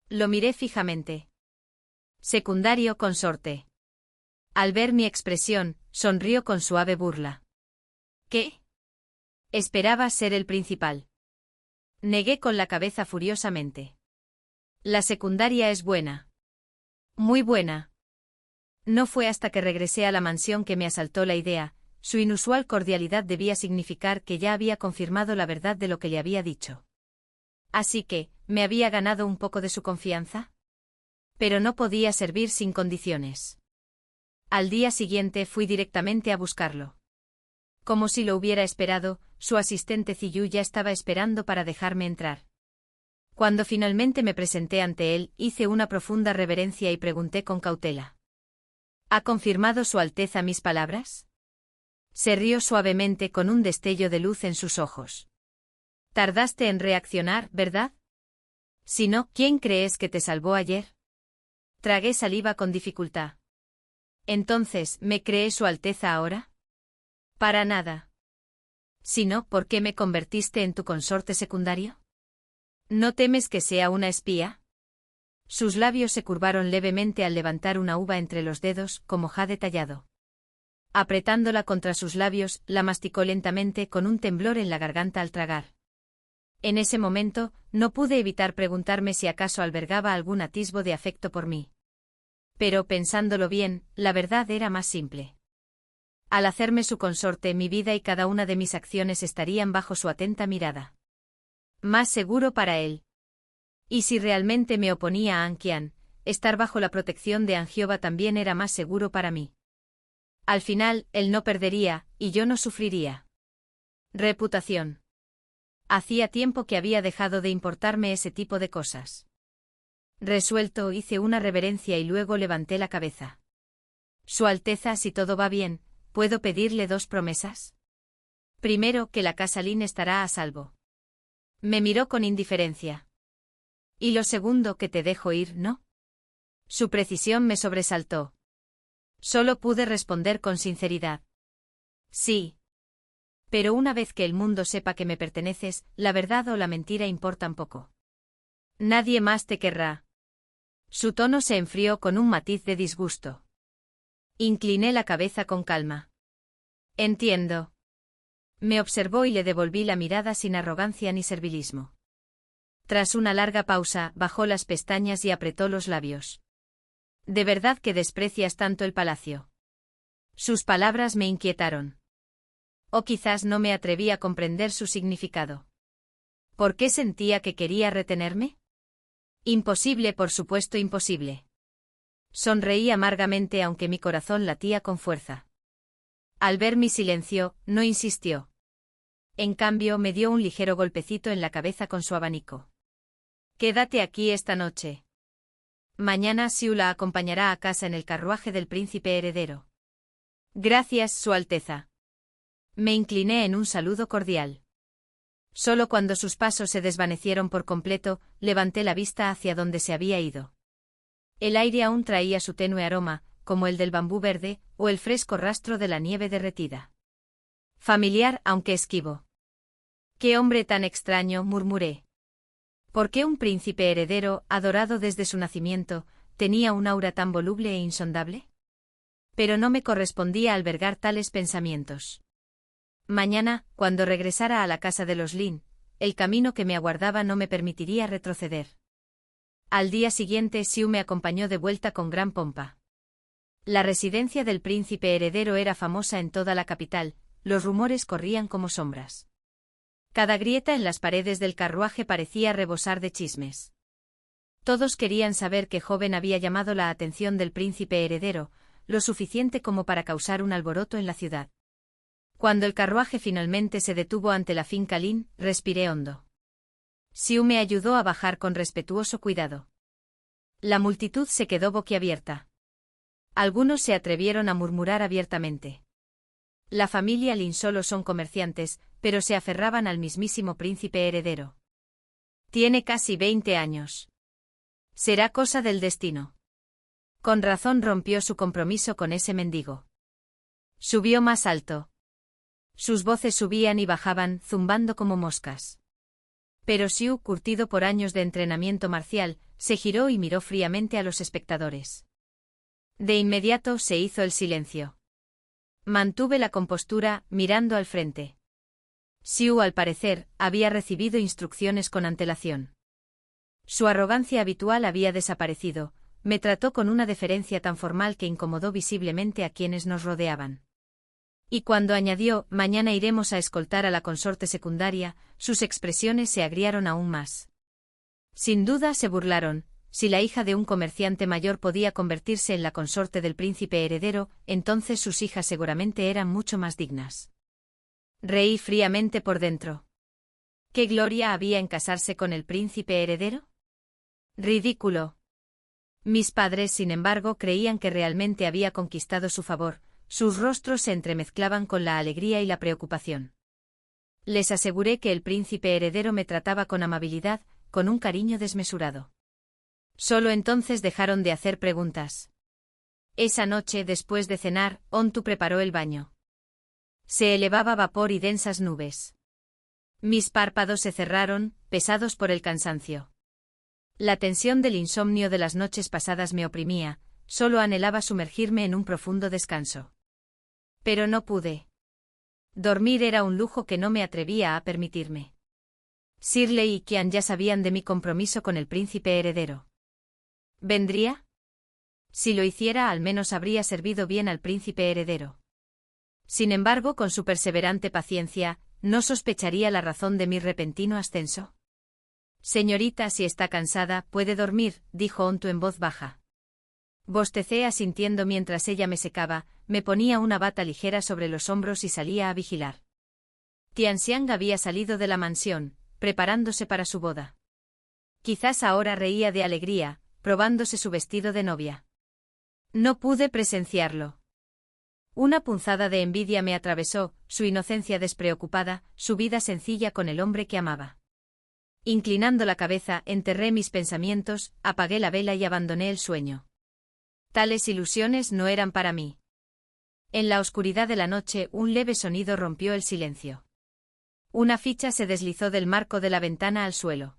Lo miré fijamente. Secundario consorte. Al ver mi expresión, sonrió con suave burla. ¿Qué? Esperaba ser el principal. Negué con la cabeza furiosamente. La secundaria es buena. Muy buena. No fue hasta que regresé a la mansión que me asaltó la idea. Su inusual cordialidad debía significar que ya había confirmado la verdad de lo que le había dicho. Así que, ¿me había ganado un poco de su confianza? Pero no podía servir sin condiciones. Al día siguiente fui directamente a buscarlo. Como si lo hubiera esperado, su asistente Ziyu ya estaba esperando para dejarme entrar. Cuando finalmente me presenté ante él, hice una profunda reverencia y pregunté con cautela. ¿Ha confirmado Su Alteza mis palabras? Se rió suavemente con un destello de luz en sus ojos. Tardaste en reaccionar, ¿verdad? Si no, ¿quién crees que te salvó ayer? Tragué saliva con dificultad. Entonces, ¿me cree Su Alteza ahora? Para nada. Si no, ¿por qué me convertiste en tu consorte secundario? ¿No temes que sea una espía? Sus labios se curvaron levemente al levantar una uva entre los dedos, como ha detallado. Apretándola contra sus labios, la masticó lentamente con un temblor en la garganta al tragar. En ese momento, no pude evitar preguntarme si acaso albergaba algún atisbo de afecto por mí. Pero pensándolo bien, la verdad era más simple. Al hacerme su consorte, mi vida y cada una de mis acciones estarían bajo su atenta mirada. Más seguro para él. Y si realmente me oponía a Anqian, estar bajo la protección de Angiova también era más seguro para mí. Al final, él no perdería, y yo no sufriría. Reputación. Hacía tiempo que había dejado de importarme ese tipo de cosas. Resuelto, hice una reverencia y luego levanté la cabeza. Su Alteza, si todo va bien, ¿puedo pedirle 2 promesas? Primero, que la casa Lin estará a salvo. Me miró con indiferencia. Y lo segundo, que te dejo ir, ¿no? Su precisión me sobresaltó. Solo pude responder con sinceridad. Sí. Pero una vez que el mundo sepa que me perteneces, la verdad o la mentira importan poco. Nadie más te querrá. Su tono se enfrió con un matiz de disgusto. Incliné la cabeza con calma. Entiendo. Me observó y le devolví la mirada sin arrogancia ni servilismo. Tras una larga pausa, bajó las pestañas y apretó los labios. ¿De verdad que desprecias tanto el palacio? Sus palabras me inquietaron. O quizás no me atreví a comprender su significado. ¿Por qué sentía que quería retenerme? Imposible, por supuesto, imposible. Sonreí amargamente aunque mi corazón latía con fuerza. Al ver mi silencio, no insistió. En cambio, me dio un ligero golpecito en la cabeza con su abanico. Quédate aquí esta noche. Mañana Xiu la acompañará a casa en el carruaje del príncipe heredero. Gracias, Su Alteza. Me incliné en un saludo cordial. Solo cuando sus pasos se desvanecieron por completo, levanté la vista hacia donde se había ido. El aire aún traía su tenue aroma, como el del bambú verde, o el fresco rastro de la nieve derretida. Familiar, aunque esquivo. «¡Qué hombre tan extraño!», murmuré. ¿Por qué un príncipe heredero, adorado desde su nacimiento, tenía un aura tan voluble e insondable? Pero no me correspondía albergar tales pensamientos. Mañana, cuando regresara a la casa de los Lin, el camino que me aguardaba no me permitiría retroceder. Al día siguiente Xiu me acompañó de vuelta con gran pompa. La residencia del príncipe heredero era famosa en toda la capital, los rumores corrían como sombras. Cada grieta en las paredes del carruaje parecía rebosar de chismes. Todos querían saber qué joven había llamado la atención del príncipe heredero, lo suficiente como para causar un alboroto en la ciudad. Cuando el carruaje finalmente se detuvo ante la finca Lin, respiré hondo. Xiu me ayudó a bajar con respetuoso cuidado. La multitud se quedó boquiabierta. Algunos se atrevieron a murmurar abiertamente. La familia Lin solo son comerciantes, pero se aferraban al mismísimo príncipe heredero. Tiene casi 20 años. Será cosa del destino. Con razón rompió su compromiso con ese mendigo. Subió más alto. Sus voces subían y bajaban, zumbando como moscas. Pero Xiu, curtido por años de entrenamiento marcial, se giró y miró fríamente a los espectadores. De inmediato se hizo el silencio. Mantuve la compostura, mirando al frente. Xiu, al parecer, había recibido instrucciones con antelación. Su arrogancia habitual había desaparecido, me trató con una deferencia tan formal que incomodó visiblemente a quienes nos rodeaban. Y cuando añadió, «mañana iremos a escoltar a la consorte secundaria», sus expresiones se agriaron aún más. Sin duda se burlaron. Si la hija de un comerciante mayor podía convertirse en la consorte del príncipe heredero, entonces sus hijas seguramente eran mucho más dignas. Reí fríamente por dentro. ¿Qué gloria había en casarse con el príncipe heredero? Ridículo. Mis padres, sin embargo, creían que realmente había conquistado su favor, sus rostros se entremezclaban con la alegría y la preocupación. Les aseguré que el príncipe heredero me trataba con amabilidad, con un cariño desmesurado. Solo entonces dejaron de hacer preguntas. Esa noche, después de cenar, Ontu preparó el baño. Se elevaba vapor y densas nubes. Mis párpados se cerraron, pesados por el cansancio. La tensión del insomnio de las noches pasadas me oprimía, solo anhelaba sumergirme en un profundo descanso. Pero no pude. Dormir era un lujo que no me atrevía a permitirme. Shirley y Qian ya sabían de mi compromiso con el príncipe heredero. ¿Vendría? Si lo hiciera, al menos habría servido bien al príncipe heredero. Sin embargo, con su perseverante paciencia, ¿no sospecharía la razón de mi repentino ascenso? Señorita, si está cansada, puede dormir, dijo Ontu en voz baja. Bostecé asintiendo mientras ella me secaba, me ponía una bata ligera sobre los hombros y salía a vigilar. Tianxiang había salido de la mansión, preparándose para su boda. Quizás ahora reía de alegría, probándose su vestido de novia. No pude presenciarlo. Una punzada de envidia me atravesó, su inocencia despreocupada, su vida sencilla con el hombre que amaba. Inclinando la cabeza, enterré mis pensamientos, apagué la vela y abandoné el sueño. Tales ilusiones no eran para mí. En la oscuridad de la noche, un leve sonido rompió el silencio. Una ficha se deslizó del marco de la ventana al suelo.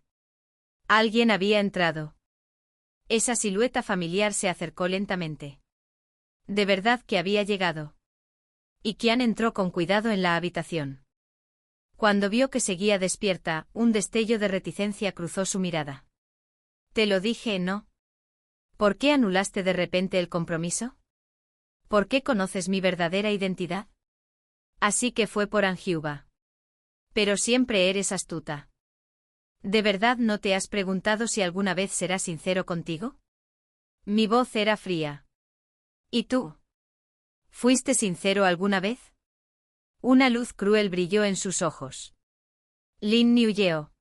Alguien había entrado. Esa silueta familiar se acercó lentamente. De verdad que había llegado. Y Qian entró con cuidado en la habitación. Cuando vio que seguía despierta, un destello de reticencia cruzó su mirada. Te lo dije, ¿no? ¿Por qué anulaste de repente el compromiso? ¿Por qué conoces mi verdadera identidad? Así que fue por Angiuba. Pero siempre eres astuta. ¿De verdad no te has preguntado si alguna vez será sincero contigo? Mi voz era fría. ¿Y tú? ¿Fuiste sincero alguna vez? Una luz cruel brilló en sus ojos. Lin Niuyeo.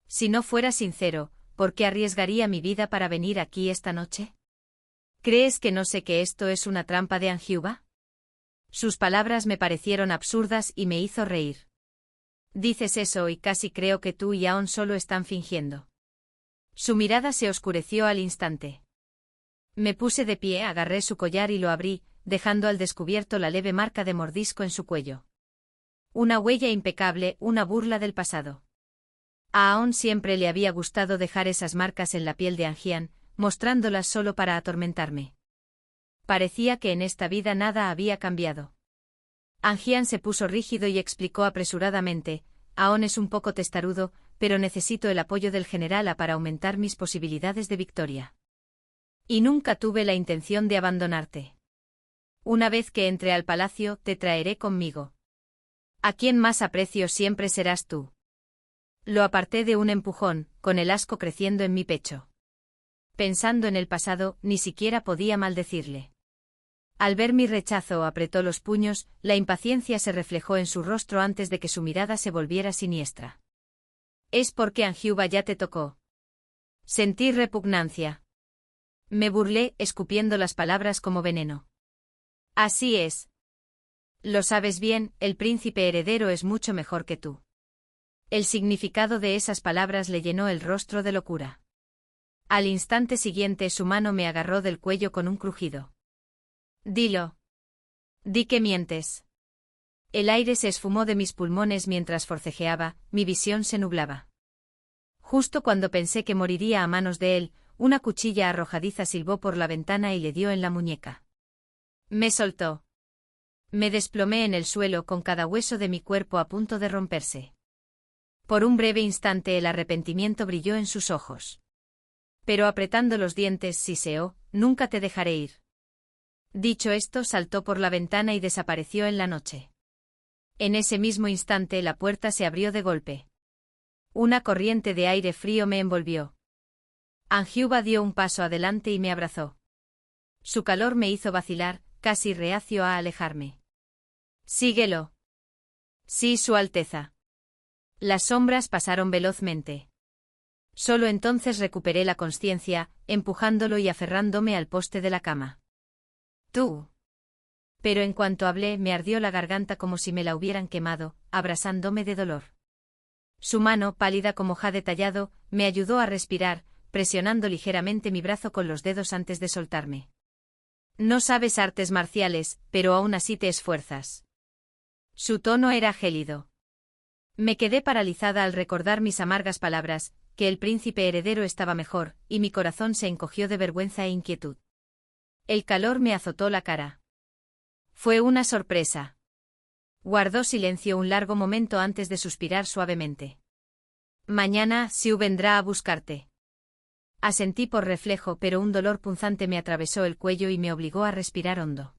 Si no fuera sincero, ¿por qué arriesgaría mi vida para venir aquí esta noche? ¿Crees que no sé que esto es una trampa de Angiuba? Sus palabras me parecieron absurdas y me hizo reír. Dices eso y casi creo que tú y Aon solo están fingiendo. Su mirada se oscureció al instante. Me puse de pie, agarré su collar y lo abrí, dejando al descubierto la leve marca de mordisco en su cuello. Una huella impecable, una burla del pasado. A Aon siempre le había gustado dejar esas marcas en la piel de Angian, mostrándolas solo para atormentarme. Parecía que en esta vida nada había cambiado. Angian se puso rígido y explicó apresuradamente: Aon es un poco testarudo, pero necesito el apoyo del general para aumentar mis posibilidades de victoria. Y nunca tuve la intención de abandonarte. Una vez que entre al palacio, te traeré conmigo. A quien más aprecio siempre serás tú. Lo aparté de un empujón, con el asco creciendo en mi pecho. Pensando en el pasado, ni siquiera podía maldecirle. Al ver mi rechazo, apretó los puños, la impaciencia se reflejó en su rostro antes de que su mirada se volviera siniestra. «¿Es porque Angiuba ya te tocó?» Sentí repugnancia. Me burlé, escupiendo las palabras como veneno. «Así es. Lo sabes bien, el príncipe heredero es mucho mejor que tú». El significado de esas palabras le llenó el rostro de locura. Al instante siguiente su mano me agarró del cuello con un crujido. «Dilo. Di que mientes». El aire se esfumó de mis pulmones mientras forcejeaba, mi visión se nublaba. Justo cuando pensé que moriría a manos de él, una cuchilla arrojadiza silbó por la ventana y le dio en la muñeca. Me soltó. Me desplomé en el suelo con cada hueso de mi cuerpo a punto de romperse. Por un breve instante el arrepentimiento brilló en sus ojos. Pero apretando los dientes siseó: «Nunca te dejaré ir». Dicho esto, saltó por la ventana y desapareció en la noche. En ese mismo instante la puerta se abrió de golpe. Una corriente de aire frío me envolvió. Angiuba dio un paso adelante y me abrazó. Su calor me hizo vacilar, casi reacio a alejarme. «Síguelo». «Sí, Su Alteza». Las sombras pasaron velozmente. Solo entonces recuperé la consciencia, empujándolo y aferrándome al poste de la cama. «Tú». Pero en cuanto hablé, me ardió la garganta como si me la hubieran quemado, abrasándome de dolor. Su mano, pálida como jade tallado, me ayudó a respirar, presionando ligeramente mi brazo con los dedos antes de soltarme. «No sabes artes marciales, pero aún así te esfuerzas». Su tono era gélido. Me quedé paralizada al recordar mis amargas palabras, que el príncipe heredero estaba mejor, y mi corazón se encogió de vergüenza e inquietud. El calor me azotó la cara. Fue una sorpresa. Guardó silencio un largo momento antes de suspirar suavemente. «Mañana, Siu vendrá a buscarte». Asentí por reflejo, pero un dolor punzante me atravesó el cuello y me obligó a respirar hondo.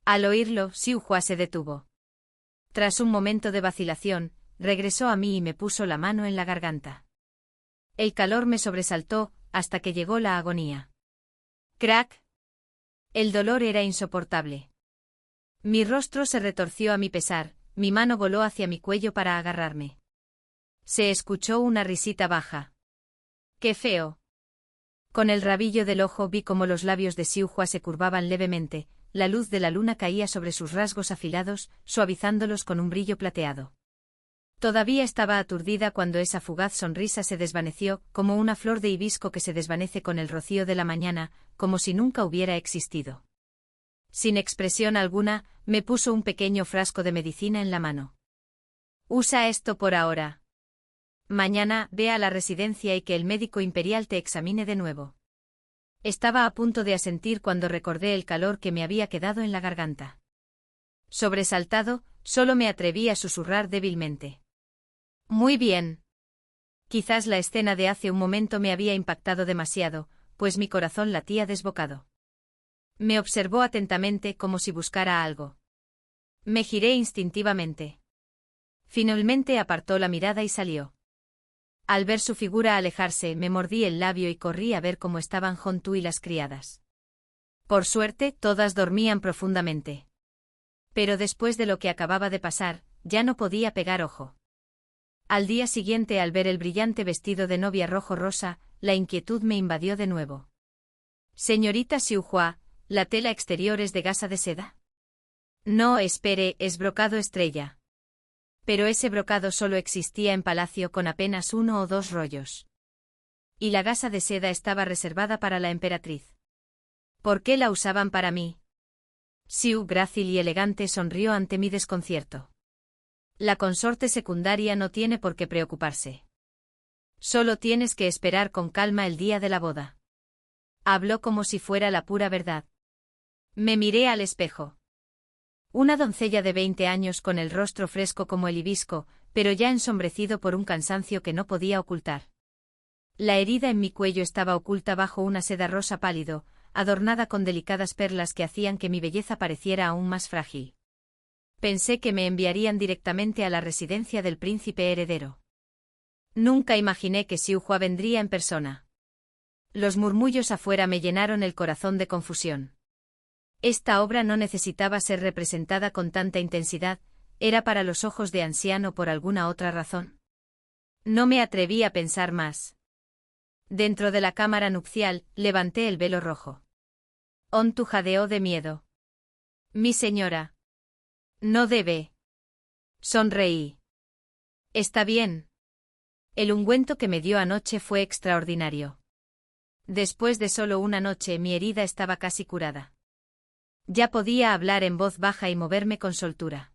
Al oírlo, Siu Hua se detuvo. Tras un momento de vacilación, regresó a mí y me puso la mano en la garganta. El calor me sobresaltó, hasta que llegó la agonía. ¡Crack! El dolor era insoportable. Mi rostro se retorció a mi pesar, mi mano voló hacia mi cuello para agarrarme. Se escuchó una risita baja. ¡Qué feo! Con el rabillo del ojo vi cómo los labios de Siu Hua se curvaban levemente, la luz de la luna caía sobre sus rasgos afilados, suavizándolos con un brillo plateado. Todavía estaba aturdida cuando esa fugaz sonrisa se desvaneció, como una flor de hibisco que se desvanece con el rocío de la mañana, como si nunca hubiera existido. Sin expresión alguna, me puso un pequeño frasco de medicina en la mano. «Usa esto por ahora. Mañana, ve a la residencia y que el médico imperial te examine de nuevo». Estaba a punto de asentir cuando recordé el calor que me había quedado en la garganta. Sobresaltado, solo me atreví a susurrar débilmente: «Muy bien». Quizás la escena de hace un momento me había impactado demasiado, pues mi corazón latía desbocado. Me observó atentamente como si buscara algo. Me giré instintivamente. Finalmente apartó la mirada y salió. Al ver su figura alejarse, me mordí el labio y corrí a ver cómo estaban Hontu y las criadas. Por suerte, todas dormían profundamente. Pero después de lo que acababa de pasar, ya no podía pegar ojo. Al día siguiente, al ver el brillante vestido de novia rojo-rosa, la inquietud me invadió de nuevo. «Señorita Siu Hua, ¿la tela exterior es de gasa de seda?» «No, espere, es brocado estrella». Pero ese brocado solo existía en palacio con apenas 1 o 2 rollos. Y la gasa de seda estaba reservada para la emperatriz. ¿Por qué la usaban para mí? Siu, grácil y elegante, sonrió ante mi desconcierto. La consorte secundaria no tiene por qué preocuparse. Solo tienes que esperar con calma el día de la boda. Habló como si fuera la pura verdad. Me miré al espejo. Una doncella de 20 años con el rostro fresco como el hibisco, pero ya ensombrecido por un cansancio que no podía ocultar. La herida en mi cuello estaba oculta bajo una seda rosa pálido, adornada con delicadas perlas que hacían que mi belleza pareciera aún más frágil. Pensé que me enviarían directamente a la residencia del príncipe heredero. Nunca imaginé que Xiuhua vendría en persona. Los murmullos afuera me llenaron el corazón de confusión. Esta obra no necesitaba ser representada con tanta intensidad, ¿era para los ojos de anciano por alguna otra razón? No me atreví a pensar más. Dentro de la cámara nupcial, levanté el velo rojo. Ontu jadeó de miedo. Mi señora. No debe. Sonreí. Está bien. El ungüento que me dio anoche fue extraordinario. Después de solo una noche mi herida estaba casi curada. Ya podía hablar en voz baja y moverme con soltura.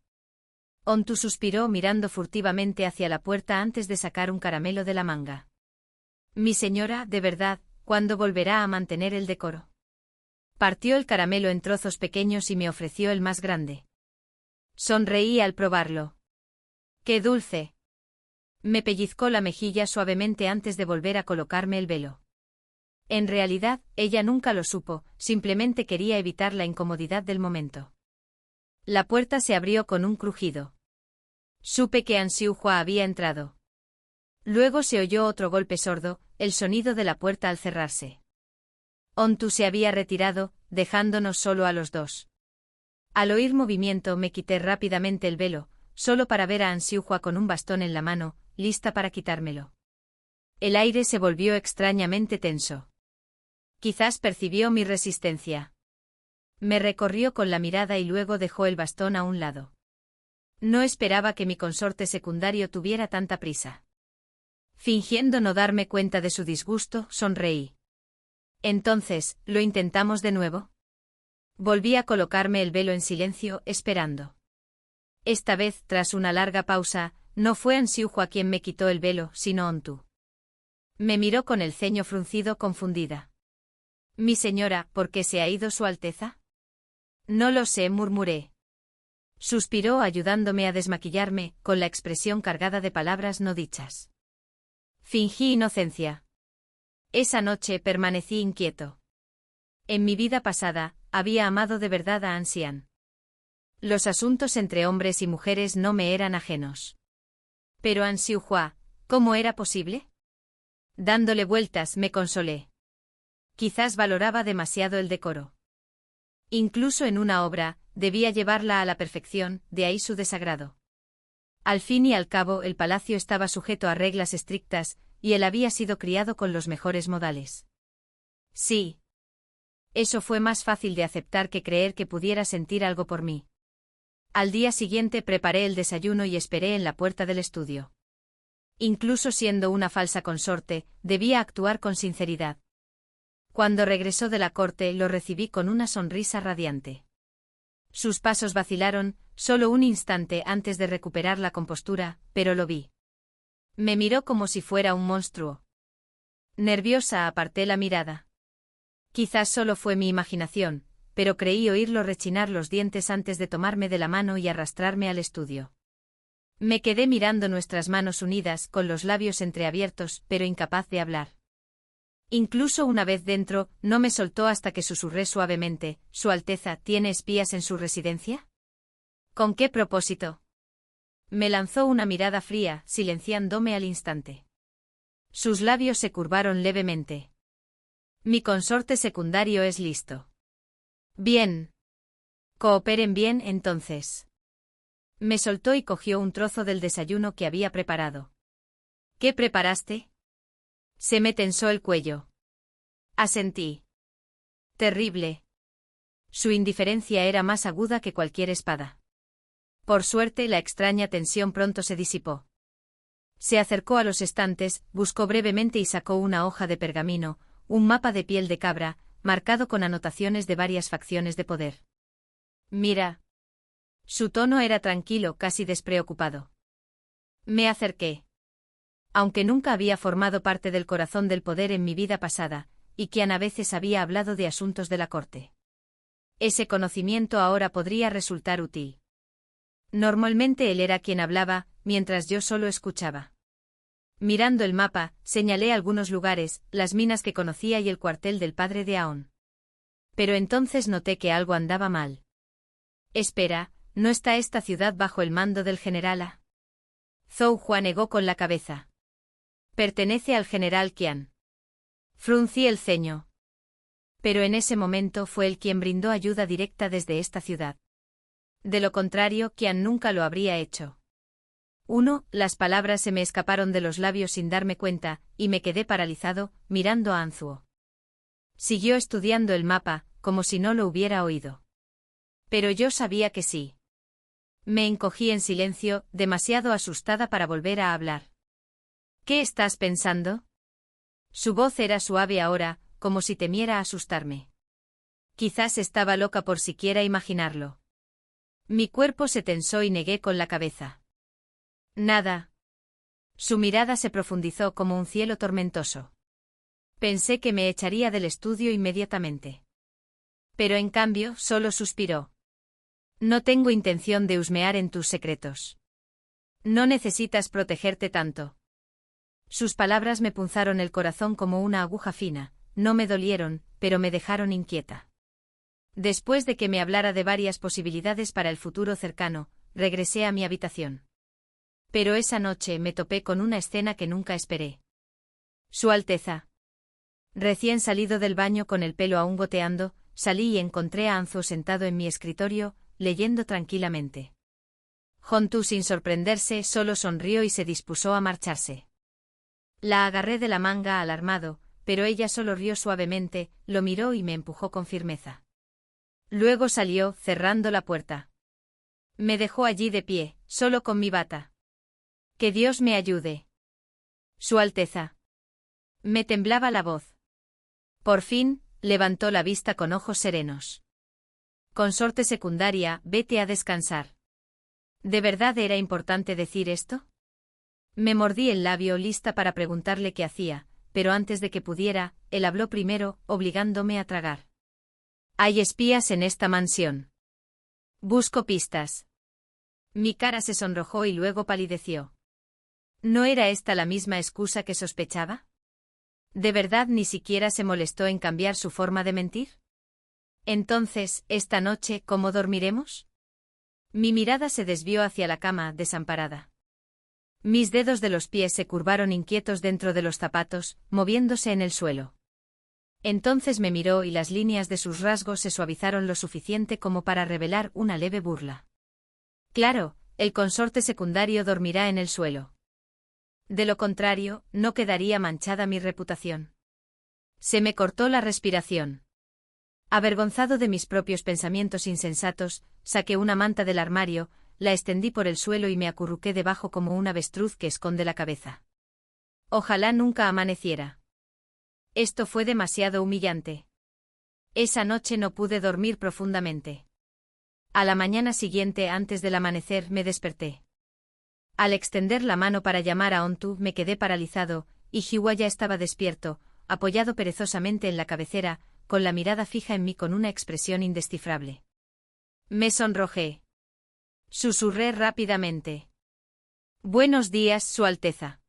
Ontu suspiró mirando furtivamente hacia la puerta antes de sacar un caramelo de la manga. Mi señora, de verdad, ¿cuándo volverá a mantener el decoro? Partió el caramelo en trozos pequeños y me ofreció el más grande. Sonreí al probarlo. ¡Qué dulce! Me pellizcó la mejilla suavemente antes de volver a colocarme el velo. En realidad, ella nunca lo supo, simplemente quería evitar la incomodidad del momento. La puerta se abrió con un crujido. Supe que An Xiuhua había entrado. Luego se oyó otro golpe sordo, el sonido de la puerta al cerrarse. Ontu se había retirado, dejándonos solo a los dos. Al oír movimiento me quité rápidamente el velo, solo para ver a An Xiuhua con un bastón en la mano, lista para quitármelo. El aire se volvió extrañamente tenso. Quizás percibió mi resistencia. Me recorrió con la mirada y luego dejó el bastón a un lado. No esperaba que mi consorte secundario tuviera tanta prisa. Fingiendo no darme cuenta de su disgusto, sonreí. Entonces, ¿lo intentamos de nuevo? Volví a colocarme el velo en silencio, esperando. Esta vez, tras una larga pausa, no fue An Xiuhua quien me quitó el velo, sino Ontu. Me miró con el ceño fruncido, confundida. Mi señora, ¿por qué se ha ido Su Alteza? No lo sé, murmuré. Suspiró ayudándome a desmaquillarme, con la expresión cargada de palabras no dichas. Fingí inocencia. Esa noche permanecí inquieto. En mi vida pasada, había amado de verdad a Anxian. Los asuntos entre hombres y mujeres no me eran ajenos. Pero An Xiuhua, ¿cómo era posible? Dándole vueltas me consolé. Quizás valoraba demasiado el decoro. Incluso en una obra, debía llevarla a la perfección, de ahí su desagrado. Al fin y al cabo, el palacio estaba sujeto a reglas estrictas, y él había sido criado con los mejores modales. Sí. Eso fue más fácil de aceptar que creer que pudiera sentir algo por mí. Al día siguiente preparé el desayuno y esperé en la puerta del estudio. Incluso siendo una falsa consorte, debía actuar con sinceridad. Cuando regresó de la corte, lo recibí con una sonrisa radiante. Sus pasos vacilaron, solo un instante antes de recuperar la compostura, pero lo vi. Me miró como si fuera un monstruo. Nerviosa aparté la mirada. Quizás solo fue mi imaginación, pero creí oírlo rechinar los dientes antes de tomarme de la mano y arrastrarme al estudio. Me quedé mirando nuestras manos unidas, con los labios entreabiertos, pero incapaz de hablar. Incluso una vez dentro, no me soltó hasta que susurré suavemente: ¿Su Alteza tiene espías en su residencia? ¿Con qué propósito? Me lanzó una mirada fría, silenciándome al instante. Sus labios se curvaron levemente. Mi consorte secundario es listo. Bien. Cooperen bien, entonces. Me soltó y cogió un trozo del desayuno que había preparado. ¿Qué preparaste? Se me tensó el cuello. Asentí. Terrible. Su indiferencia era más aguda que cualquier espada. Por suerte, la extraña tensión pronto se disipó. Se acercó a los estantes, buscó brevemente y sacó una hoja de pergamino, un mapa de piel de cabra, marcado con anotaciones de varias facciones de poder. Mira. Su tono era tranquilo, casi despreocupado. Me acerqué. Aunque nunca había formado parte del corazón del poder en mi vida pasada, y Qian a veces había hablado de asuntos de la corte. Ese conocimiento ahora podría resultar útil. Normalmente él era quien hablaba, mientras yo solo escuchaba. Mirando el mapa, señalé algunos lugares, las minas que conocía y el cuartel del padre de Aon. Pero entonces noté que algo andaba mal. Espera, ¿no está esta ciudad bajo el mando del general A? Zhou Hua negó con la cabeza. Pertenece al general Qian. Fruncí el ceño. Pero en ese momento fue él quien brindó ayuda directa desde esta ciudad. De lo contrario, Qian nunca lo habría hecho. Las palabras se me escaparon de los labios sin darme cuenta, y me quedé paralizado, mirando a Anzuo. Siguió estudiando el mapa, como si no lo hubiera oído. Pero yo sabía que sí. Me encogí en silencio, demasiado asustada para volver a hablar. ¿Qué estás pensando? Su voz era suave ahora, como si temiera asustarme. Quizás estaba loca por siquiera imaginarlo. Mi cuerpo se tensó y negué con la cabeza. Nada. Su mirada se profundizó como un cielo tormentoso. Pensé que me echaría del estudio inmediatamente. Pero en cambio, solo suspiró. No tengo intención de husmear en tus secretos. No necesitas protegerte tanto. Sus palabras me punzaron el corazón como una aguja fina, no me dolieron, pero me dejaron inquieta. Después de que me hablara de varias posibilidades para el futuro cercano, regresé a mi habitación. Pero esa noche me topé con una escena que nunca esperé. Su Alteza. Recién salido del baño con el pelo aún goteando, salí y encontré a Anzuo sentado en mi escritorio, leyendo tranquilamente. Hontu, sin sorprenderse, solo sonrió y se dispuso a marcharse. La agarré de la manga alarmado, pero ella solo rió suavemente, lo miró y me empujó con firmeza. Luego salió, cerrando la puerta. Me dejó allí de pie, solo con mi bata. Que Dios me ayude. Su Alteza. Me temblaba la voz. Por fin, levantó la vista con ojos serenos. Consorte secundaria, vete a descansar. ¿De verdad era importante decir esto? Me mordí el labio lista para preguntarle qué hacía, pero antes de que pudiera, él habló primero, obligándome a tragar. Hay espías en esta mansión. Busco pistas. Mi cara se sonrojó y luego palideció. ¿No era esta la misma excusa que sospechaba? ¿De verdad ni siquiera se molestó en cambiar su forma de mentir? Entonces, esta noche, ¿cómo dormiremos? Mi mirada se desvió hacia la cama, desamparada. Mis dedos de los pies se curvaron inquietos dentro de los zapatos, moviéndose en el suelo. Entonces me miró y las líneas de sus rasgos se suavizaron lo suficiente como para revelar una leve burla. Claro, el consorte secundario dormirá en el suelo. De lo contrario, no quedaría manchada mi reputación. Se me cortó la respiración. Avergonzado de mis propios pensamientos insensatos, saqué una manta del armario, la extendí por el suelo y me acurruqué debajo como un avestruz que esconde la cabeza. Ojalá nunca amaneciera. Esto fue demasiado humillante. Esa noche no pude dormir profundamente. A la mañana siguiente, antes del amanecer, me desperté. Al extender la mano para llamar a Ontu, me quedé paralizado, y Jiwa ya estaba despierto, apoyado perezosamente en la cabecera, con la mirada fija en mí con una expresión indescifrable. Me sonrojé. Susurré rápidamente. Buenos días, Su Alteza.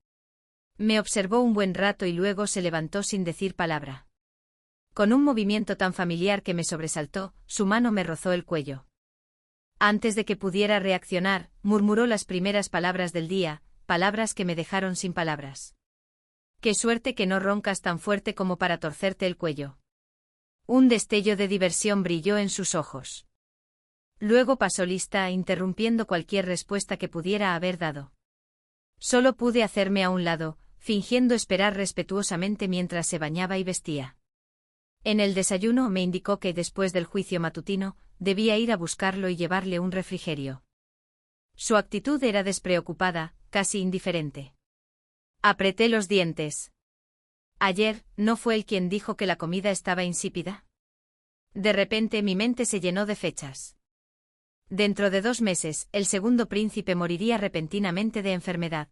Me observó un buen rato y luego se levantó sin decir palabra. Con un movimiento tan familiar que me sobresaltó, su mano me rozó el cuello. Antes de que pudiera reaccionar, murmuró las primeras palabras del día, palabras que me dejaron sin palabras. Qué suerte que no roncas tan fuerte como para torcerte el cuello. Un destello de diversión brilló en sus ojos. Luego pasó lista, interrumpiendo cualquier respuesta que pudiera haber dado. Solo pude hacerme a un lado, fingiendo esperar respetuosamente mientras se bañaba y vestía. En el desayuno me indicó que después del juicio matutino, debía ir a buscarlo y llevarle un refrigerio. Su actitud era despreocupada, casi indiferente. Apreté los dientes. Ayer, ¿no fue él quien dijo que la comida estaba insípida? De repente mi mente se llenó de fechas. Dentro de 2 meses, el segundo príncipe moriría repentinamente de enfermedad.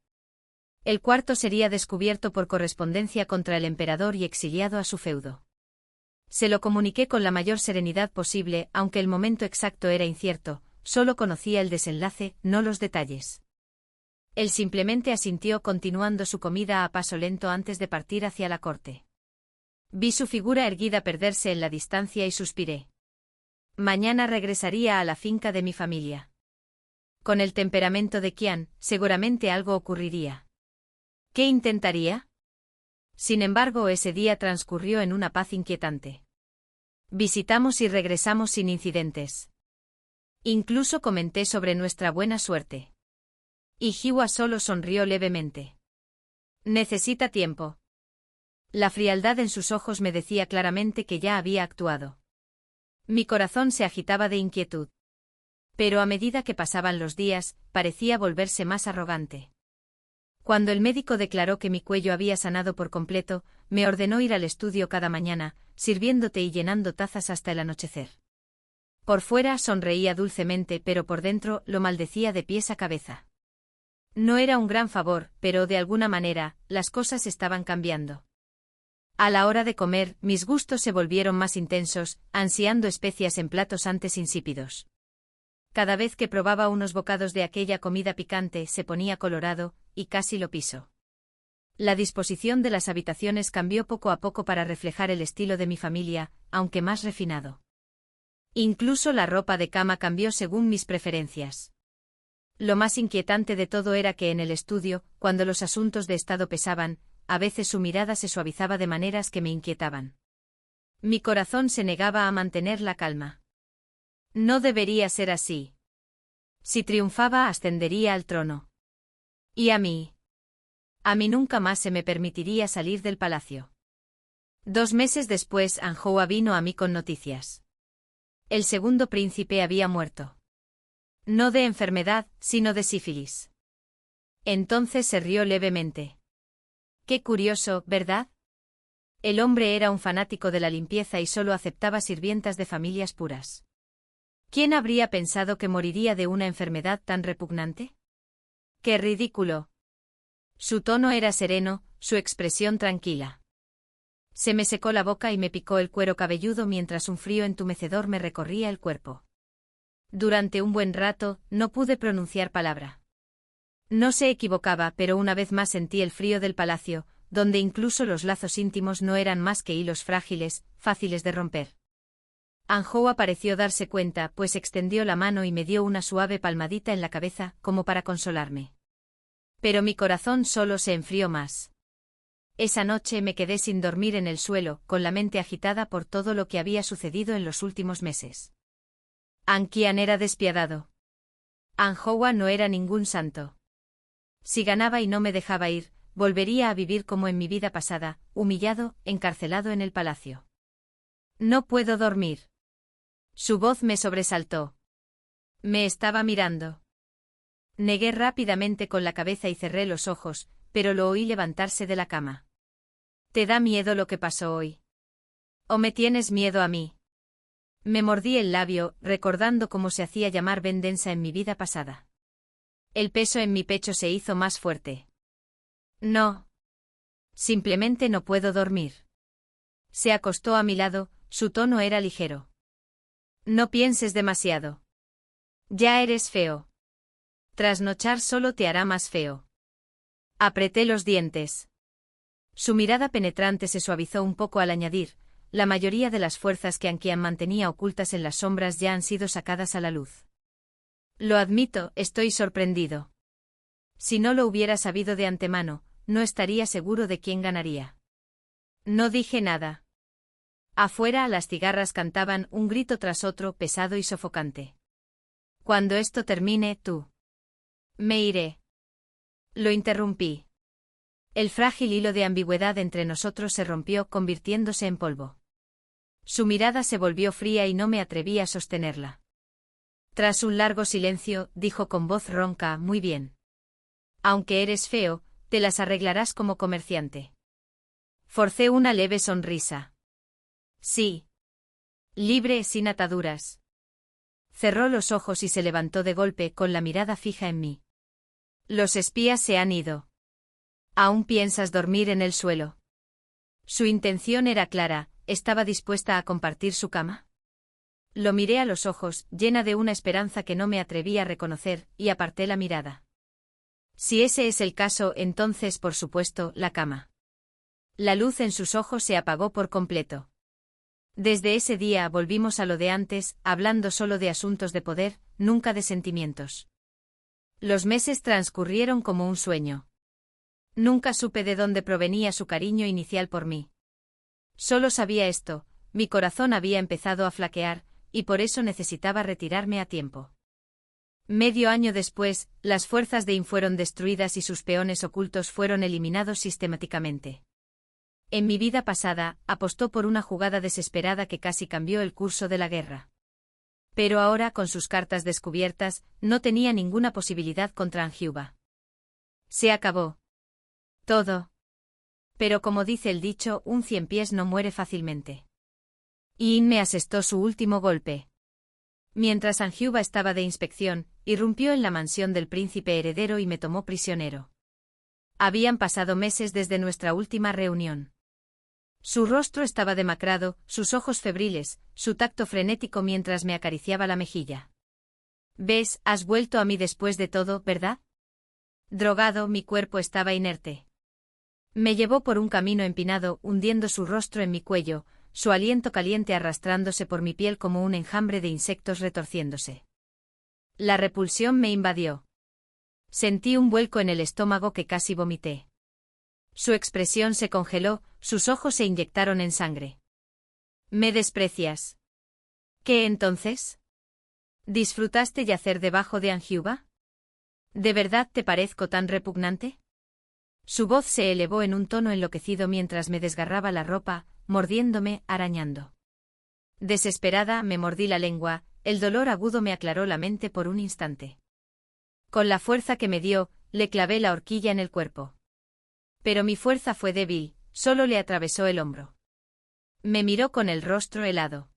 El cuarto sería descubierto por correspondencia contra el emperador y exiliado a su feudo. Se lo comuniqué con la mayor serenidad posible, aunque el momento exacto era incierto, solo conocía el desenlace, no los detalles. Él simplemente asintió continuando su comida a paso lento antes de partir hacia la corte. Vi su figura erguida perderse en la distancia y suspiré. Mañana regresaría a la finca de mi familia. Con el temperamento de Qian, seguramente algo ocurriría. ¿Qué intentaría? Sin embargo, ese día transcurrió en una paz inquietante. Visitamos y regresamos sin incidentes. Incluso comenté sobre nuestra buena suerte. Y Jiwa solo sonrió levemente. Necesita tiempo. La frialdad en sus ojos me decía claramente que ya había actuado. Mi corazón se agitaba de inquietud. Pero a medida que pasaban los días, parecía volverse más arrogante. Cuando el médico declaró que mi cuello había sanado por completo, me ordenó ir al estudio cada mañana, sirviendo té y llenando tazas hasta el anochecer. Por fuera sonreía dulcemente, pero por dentro lo maldecía de pies a cabeza. No era un gran favor, pero de alguna manera, las cosas estaban cambiando. A la hora de comer, mis gustos se volvieron más intensos, ansiando especias en platos antes insípidos. Cada vez que probaba unos bocados de aquella comida picante se ponía colorado, y casi lo piso. La disposición de las habitaciones cambió poco a poco para reflejar el estilo de mi familia, aunque más refinado. Incluso la ropa de cama cambió según mis preferencias. Lo más inquietante de todo era que en el estudio, cuando los asuntos de estado pesaban, a veces su mirada se suavizaba de maneras que me inquietaban. Mi corazón se negaba a mantener la calma. No debería ser así. Si triunfaba, ascendería al trono. ¿Y a mí? A mí nunca más se me permitiría salir del palacio. 2 meses después, Anjoua vino a mí con noticias. El segundo príncipe había muerto. No de enfermedad, sino de sífilis. Entonces se rió levemente. Qué curioso, ¿verdad? El hombre era un fanático de la limpieza y solo aceptaba sirvientas de familias puras. ¿Quién habría pensado que moriría de una enfermedad tan repugnante? ¡Qué ridículo! Su tono era sereno, su expresión tranquila. Se me secó la boca y me picó el cuero cabelludo mientras un frío entumecedor me recorría el cuerpo. Durante un buen rato, no pude pronunciar palabra. No se equivocaba, pero una vez más sentí el frío del palacio, donde incluso los lazos íntimos no eran más que hilos frágiles, fáciles de romper. Anjoua pareció darse cuenta, pues extendió la mano y me dio una suave palmadita en la cabeza, como para consolarme. Pero mi corazón solo se enfrió más. Esa noche me quedé sin dormir en el suelo, con la mente agitada por todo lo que había sucedido en los últimos meses. Qian era despiadado. Anjoua no era ningún santo. Si ganaba y no me dejaba ir, volvería a vivir como en mi vida pasada, humillado, encarcelado en el palacio. No puedo dormir. Su voz me sobresaltó. Me estaba mirando. Negué rápidamente con la cabeza y cerré los ojos, pero lo oí levantarse de la cama. ¿Te da miedo lo que pasó hoy? ¿O me tienes miedo a mí? Me mordí el labio, recordando cómo se hacía llamar Vendensa en mi vida pasada. El peso en mi pecho se hizo más fuerte. No. Simplemente no puedo dormir. Se acostó a mi lado, su tono era ligero. No pienses demasiado. Ya eres feo. Trasnochar solo te hará más feo. Apreté los dientes. Su mirada penetrante se suavizó un poco al añadir, la mayoría de las fuerzas que Qian mantenía ocultas en las sombras ya han sido sacadas a la luz. Lo admito, estoy sorprendido. Si no lo hubiera sabido de antemano, no estaría seguro de quién ganaría. No dije nada. Afuera las cigarras cantaban un grito tras otro, pesado y sofocante. Cuando esto termine, tú. Me iré. Lo interrumpí. El frágil hilo de ambigüedad entre nosotros se rompió, convirtiéndose en polvo. Su mirada se volvió fría y no me atreví a sostenerla. Tras un largo silencio, dijo con voz ronca, muy bien. Aunque eres feo, te las arreglarás como comerciante. Forcé una leve sonrisa. Sí. Libre, sin ataduras. Cerró los ojos y se levantó de golpe con la mirada fija en mí. Los espías se han ido. ¿Aún piensas dormir en el suelo? Su intención era clara, ¿estaba dispuesta a compartir su cama? Lo miré a los ojos, llena de una esperanza que no me atreví a reconocer, y aparté la mirada. Si ese es el caso, entonces, por supuesto, la cama. La luz en sus ojos se apagó por completo. Desde ese día volvimos a lo de antes, hablando solo de asuntos de poder, nunca de sentimientos. Los meses transcurrieron como un sueño. Nunca supe de dónde provenía su cariño inicial por mí. Solo sabía esto, mi corazón había empezado a flaquear, y por eso necesitaba retirarme a tiempo. Medio año después, las fuerzas de In fueron destruidas y sus peones ocultos fueron eliminados sistemáticamente. En mi vida pasada, apostó por una jugada desesperada que casi cambió el curso de la guerra. Pero ahora, con sus cartas descubiertas, no tenía ninguna posibilidad contra Angiuba. Se acabó. Todo. Pero como dice el dicho, un ciempiés no muere fácilmente. In me asestó su último golpe. Mientras Angiuba estaba de inspección, irrumpió en la mansión del príncipe heredero y me tomó prisionero. Habían pasado meses desde nuestra última reunión. Su rostro estaba demacrado, sus ojos febriles, su tacto frenético mientras me acariciaba la mejilla. «¿Ves, has vuelto a mí después de todo, verdad?» Drogado, mi cuerpo estaba inerte. Me llevó por un camino empinado, hundiendo su rostro en mi cuello, su aliento caliente arrastrándose por mi piel como un enjambre de insectos retorciéndose. La repulsión me invadió. Sentí un vuelco en el estómago que casi vomité. Su expresión se congeló, sus ojos se inyectaron en sangre. ¿Me desprecias? ¿Qué entonces? ¿Disfrutaste yacer debajo de Angiuba? ¿De verdad te parezco tan repugnante? Su voz se elevó en un tono enloquecido mientras me desgarraba la ropa, mordiéndome, arañando. Desesperada, me mordí la lengua, el dolor agudo me aclaró la mente por un instante. Con la fuerza que me dio, le clavé la horquilla en el cuerpo. Pero mi fuerza fue débil, solo le atravesó el hombro. Me miró con el rostro helado.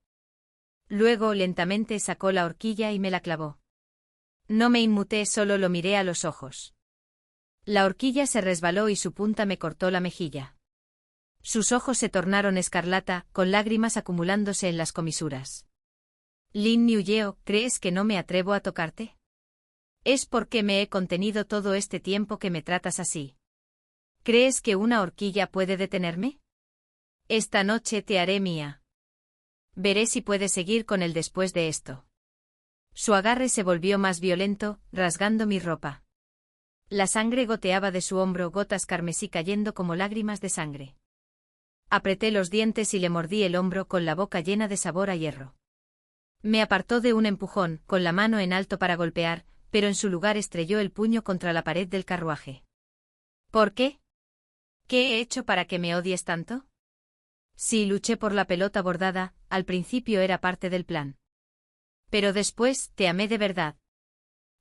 Luego lentamente sacó la horquilla y me la clavó. No me inmuté, solo lo miré a los ojos. La horquilla se resbaló y su punta me cortó la mejilla. Sus ojos se tornaron escarlata, con lágrimas acumulándose en las comisuras. Lin Niuyeo, ¿crees que no me atrevo a tocarte? ¿Es porque me he contenido todo este tiempo que me tratas así? ¿Crees que una horquilla puede detenerme? Esta noche te haré mía. Veré si puedes seguir con él después de esto. Su agarre se volvió más violento, rasgando mi ropa. La sangre goteaba de su hombro, gotas carmesí cayendo como lágrimas de sangre. Apreté los dientes y le mordí el hombro con la boca llena de sabor a hierro. Me apartó de un empujón, con la mano en alto para golpear, pero en su lugar estrelló el puño contra la pared del carruaje. ¿Por qué? ¿Qué he hecho para que me odies tanto? Sí, luché por la pelota bordada, al principio era parte del plan. Pero después, te amé de verdad.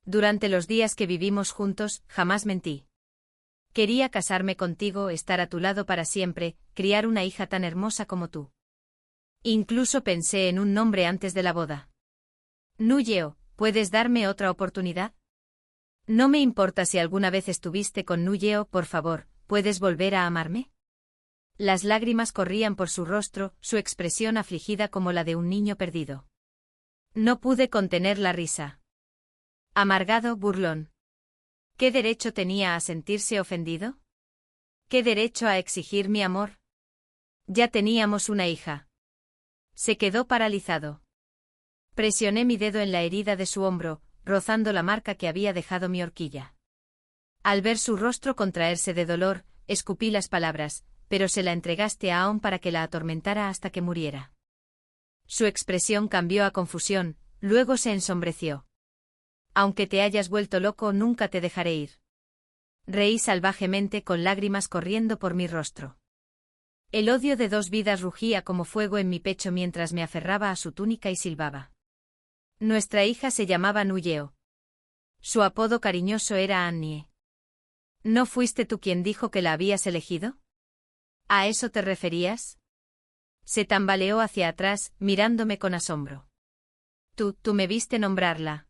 Durante los días que vivimos juntos, jamás mentí. Quería casarme contigo, estar a tu lado para siempre, criar una hija tan hermosa como tú. Incluso pensé en un nombre antes de la boda. Nuyeo, ¿puedes darme otra oportunidad? No me importa si alguna vez estuviste con Nuyeo, por favor, ¿puedes volver a amarme? Las lágrimas corrían por su rostro, su expresión afligida como la de un niño perdido. No pude contener la risa. Amargado, burlón. ¿Qué derecho tenía a sentirse ofendido? ¿Qué derecho a exigir mi amor? Ya teníamos una hija. Se quedó paralizado. Presioné mi dedo en la herida de su hombro, rozando la marca que había dejado mi horquilla. Al ver su rostro contraerse de dolor, escupí las palabras, pero se la entregaste a Aon para que la atormentara hasta que muriera. Su expresión cambió a confusión, luego se ensombreció. Aunque te hayas vuelto loco, nunca te dejaré ir. Reí salvajemente con lágrimas corriendo por mi rostro. El odio de dos vidas rugía como fuego en mi pecho mientras me aferraba a su túnica y silbaba. Nuestra hija se llamaba Nuyeo. Su apodo cariñoso era Annie. ¿No fuiste tú quien dijo que la habías elegido? ¿A eso te referías? Se tambaleó hacia atrás, mirándome con asombro. Tú me viste nombrarla.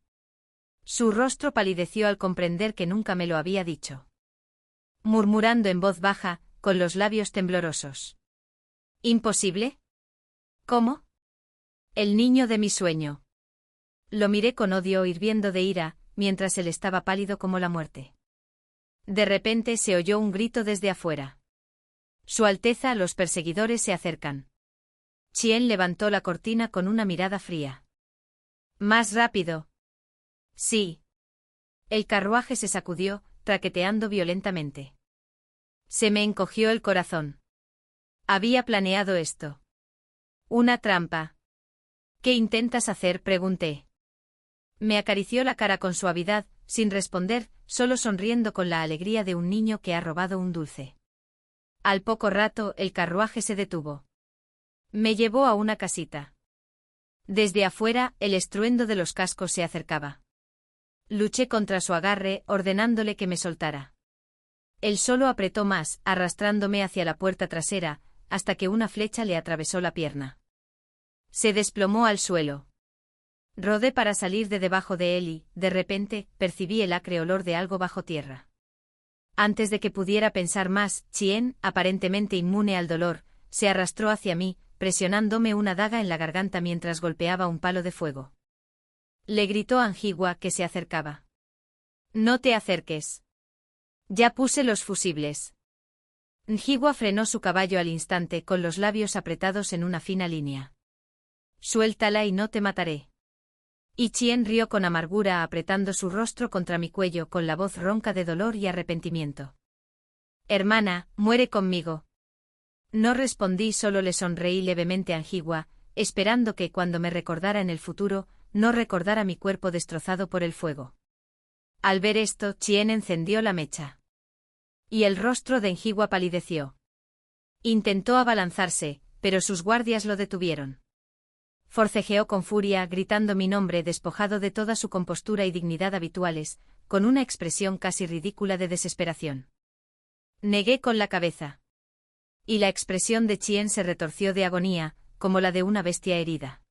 Su rostro palideció al comprender que nunca me lo había dicho. Murmurando en voz baja, con los labios temblorosos. ¿Imposible? ¿Cómo? El niño de mi sueño. Lo miré con odio hirviendo de ira, mientras él estaba pálido como la muerte. De repente se oyó un grito desde afuera. Su Alteza, los perseguidores se acercan. Chien levantó la cortina con una mirada fría. Más rápido. Sí. El carruaje se sacudió, traqueteando violentamente. Se me encogió el corazón. Había planeado esto. Una trampa. ¿Qué intentas hacer?, pregunté. Me acarició la cara con suavidad, sin responder, solo sonriendo con la alegría de un niño que ha robado un dulce. Al poco rato, el carruaje se detuvo. Me llevó a una casita. Desde afuera, el estruendo de los cascos se acercaba. Luché contra su agarre, ordenándole que me soltara. Él solo apretó más, arrastrándome hacia la puerta trasera, hasta que una flecha le atravesó la pierna. Se desplomó al suelo. Rodé para salir de debajo de él y, de repente, percibí el acre olor de algo bajo tierra. Antes de que pudiera pensar más, Chien, aparentemente inmune al dolor, se arrastró hacia mí, presionándome una daga en la garganta mientras golpeaba un palo de fuego. Le gritó a Anjigua que se acercaba. No te acerques. Ya puse los fusibles. Anjigua frenó su caballo al instante con los labios apretados en una fina línea. Suéltala y no te mataré. Y Chien rió con amargura apretando su rostro contra mi cuello con la voz ronca de dolor y arrepentimiento. Hermana, muere conmigo. No respondí, solo le sonreí levemente a Anjigua, esperando que cuando me recordara en el futuro, no recordara mi cuerpo destrozado por el fuego. Al ver esto, Chien encendió la mecha. Y el rostro de Anjigua palideció. Intentó abalanzarse, pero sus guardias lo detuvieron. Forcejeó con furia, gritando mi nombre despojado de toda su compostura y dignidad habituales, con una expresión casi ridícula de desesperación. Negué con la cabeza. Y la expresión de Chien se retorció de agonía, como la de una bestia herida.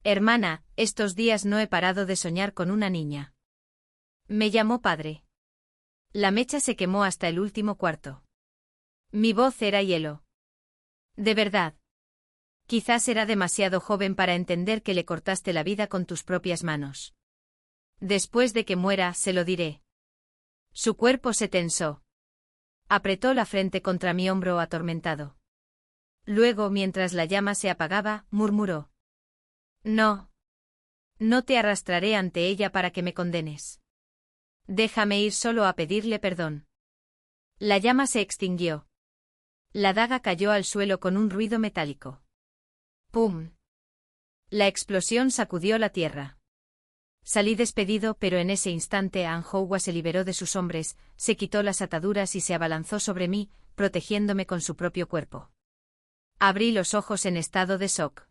Hermana, estos días no he parado de soñar con una niña. Me llamó padre. La mecha se quemó hasta el último cuarto. Mi voz era hielo. De verdad. Quizás era demasiado joven para entender que le cortaste la vida con tus propias manos. Después de que muera, se lo diré. Su cuerpo se tensó. Apretó la frente contra mi hombro atormentado. Luego, mientras la llama se apagaba, murmuró. No. No te arrastraré ante ella para que me condenes. Déjame ir solo a pedirle perdón. La llama se extinguió. La daga cayó al suelo con un ruido metálico. ¡Pum! La explosión sacudió la tierra. Salí despedido, pero en ese instante Anjouwa se liberó de sus hombres, se quitó las ataduras y se abalanzó sobre mí, protegiéndome con su propio cuerpo. Abrí los ojos en estado de shock.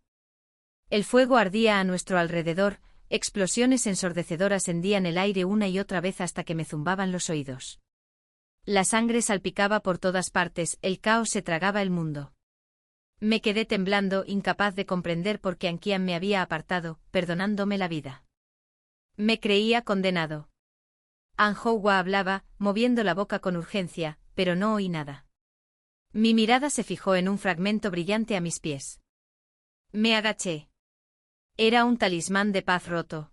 El fuego ardía a nuestro alrededor, explosiones ensordecedoras hendían el aire una y otra vez hasta que me zumbaban los oídos. La sangre salpicaba por todas partes, el caos se tragaba el mundo. Me quedé temblando, incapaz de comprender por qué Anquian me había apartado, perdonándome la vida. Me creía condenado. Anjouwa hablaba, moviendo la boca con urgencia, pero no oí nada. Mi mirada se fijó en un fragmento brillante a mis pies. Me agaché. Era un talismán de paz roto.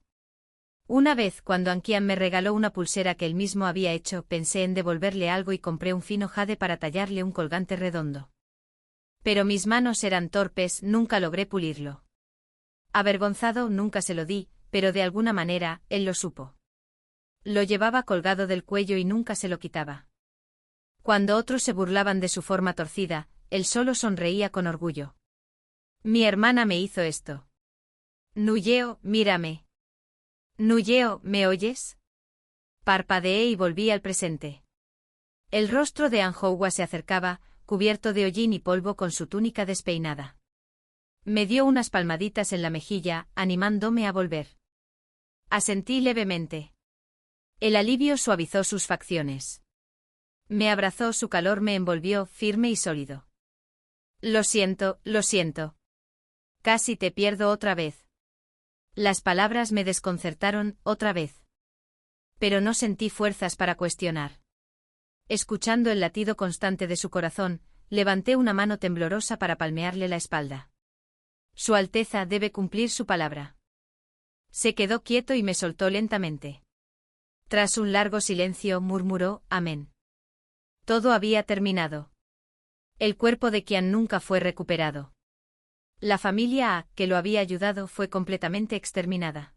Una vez, cuando Anquian me regaló una pulsera que él mismo había hecho, pensé en devolverle algo y compré un fino jade para tallarle un colgante redondo. Pero mis manos eran torpes, nunca logré pulirlo. Avergonzado, nunca se lo di, pero de alguna manera, él lo supo. Lo llevaba colgado del cuello y nunca se lo quitaba. Cuando otros se burlaban de su forma torcida, él solo sonreía con orgullo. Mi hermana me hizo esto. Nuyeo, mírame. Nuyeo, ¿me oyes? Parpadeé y volví al presente. El rostro de Anjouwa se acercaba, cubierto de hollín y polvo con su túnica despeinada. Me dio unas palmaditas en la mejilla, animándome a volver. Asentí levemente. El alivio suavizó sus facciones. Me abrazó, su calor me envolvió, firme y sólido. Lo siento, lo siento. Casi te pierdo otra vez. Las palabras me desconcertaron, otra vez. Pero no sentí fuerzas para cuestionar. Escuchando el latido constante de su corazón, levanté una mano temblorosa para palmearle la espalda. Su Alteza debe cumplir su palabra. Se quedó quieto y me soltó lentamente. Tras un largo silencio murmuró, amén. Todo había terminado. El cuerpo de Qian nunca fue recuperado. La familia A, que lo había ayudado, fue completamente exterminada.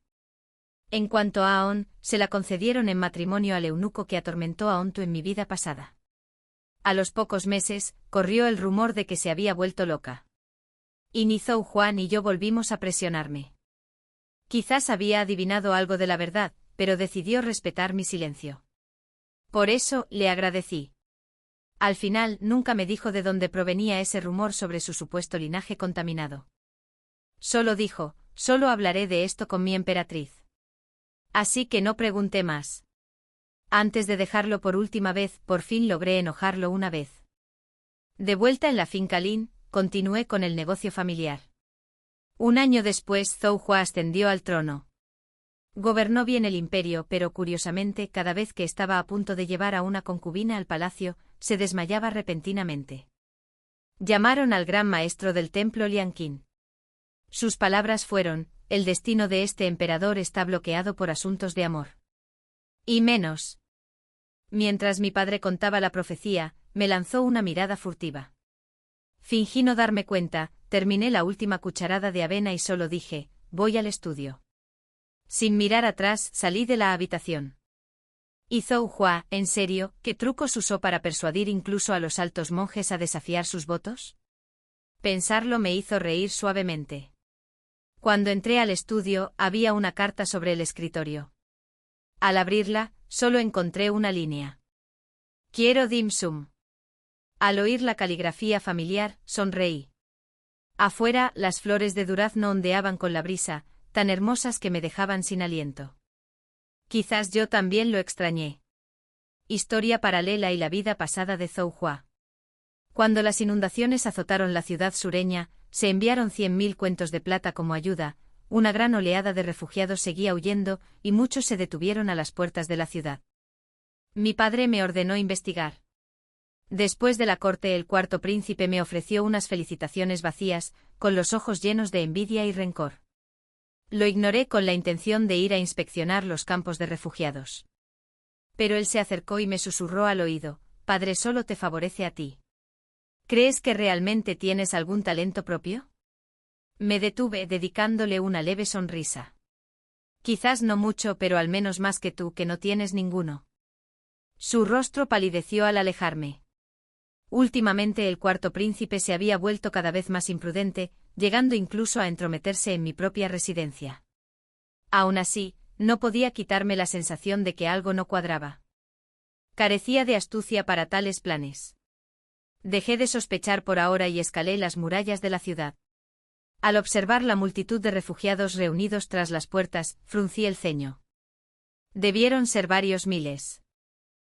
En cuanto a Aon, se la concedieron en matrimonio al eunuco que atormentó a Ontu en mi vida pasada. A los pocos meses, corrió el rumor de que se había vuelto loca. Y ni Zhou Huan y yo volvimos a presionarme. Quizás había adivinado algo de la verdad, pero decidió respetar mi silencio. Por eso, le agradecí. Al final, nunca me dijo de dónde provenía ese rumor sobre su supuesto linaje contaminado. Solo dijo, solo hablaré de esto con mi emperatriz. Así que no pregunté más. Antes de dejarlo por última vez, por fin logré enojarlo una vez. De vuelta en la finca Lin, continué con el negocio familiar. Un año después, Zhou Hua ascendió al trono. Gobernó bien el imperio, pero curiosamente, cada vez que estaba a punto de llevar a una concubina al palacio, se desmayaba repentinamente. Llamaron al gran maestro del templo Liang Qin. Sus palabras fueron: el destino de este emperador está bloqueado por asuntos de amor. Y menos. Mientras mi padre contaba la profecía, me lanzó una mirada furtiva. Fingí no darme cuenta, terminé la última cucharada de avena y solo dije, voy al estudio. Sin mirar atrás, salí de la habitación. ¿Y Zhou Hua, en serio, qué trucos usó para persuadir incluso a los altos monjes a desafiar sus votos? Pensarlo me hizo reír suavemente. Cuando entré al estudio, había una carta sobre el escritorio. Al abrirla, solo encontré una línea. Quiero dim sum. Al oír la caligrafía familiar, sonreí. Afuera, las flores de durazno ondeaban con la brisa, tan hermosas que me dejaban sin aliento. Quizás yo también lo extrañé. Historia paralela y la vida pasada de Zhou Hua. Cuando las inundaciones azotaron la ciudad sureña, se enviaron 100.000 cuentos de plata como ayuda, una gran oleada de refugiados seguía huyendo y muchos se detuvieron a las puertas de la ciudad. Mi padre me ordenó investigar. Después de la corte, el cuarto príncipe me ofreció unas felicitaciones vacías, con los ojos llenos de envidia y rencor. Lo ignoré con la intención de ir a inspeccionar los campos de refugiados. Pero él se acercó y me susurró al oído: padre, solo te favorece a ti. ¿Crees que realmente tienes algún talento propio? Me detuve, dedicándole una leve sonrisa. Quizás no mucho, pero al menos más que tú, que no tienes ninguno. Su rostro palideció al alejarme. Últimamente el cuarto príncipe se había vuelto cada vez más imprudente, llegando incluso a entrometerse en mi propia residencia. Aún así, no podía quitarme la sensación de que algo no cuadraba. Carecía de astucia para tales planes. Dejé de sospechar por ahora y escalé las murallas de la ciudad. Al observar la multitud de refugiados reunidos tras las puertas, fruncí el ceño. Debieron ser varios miles.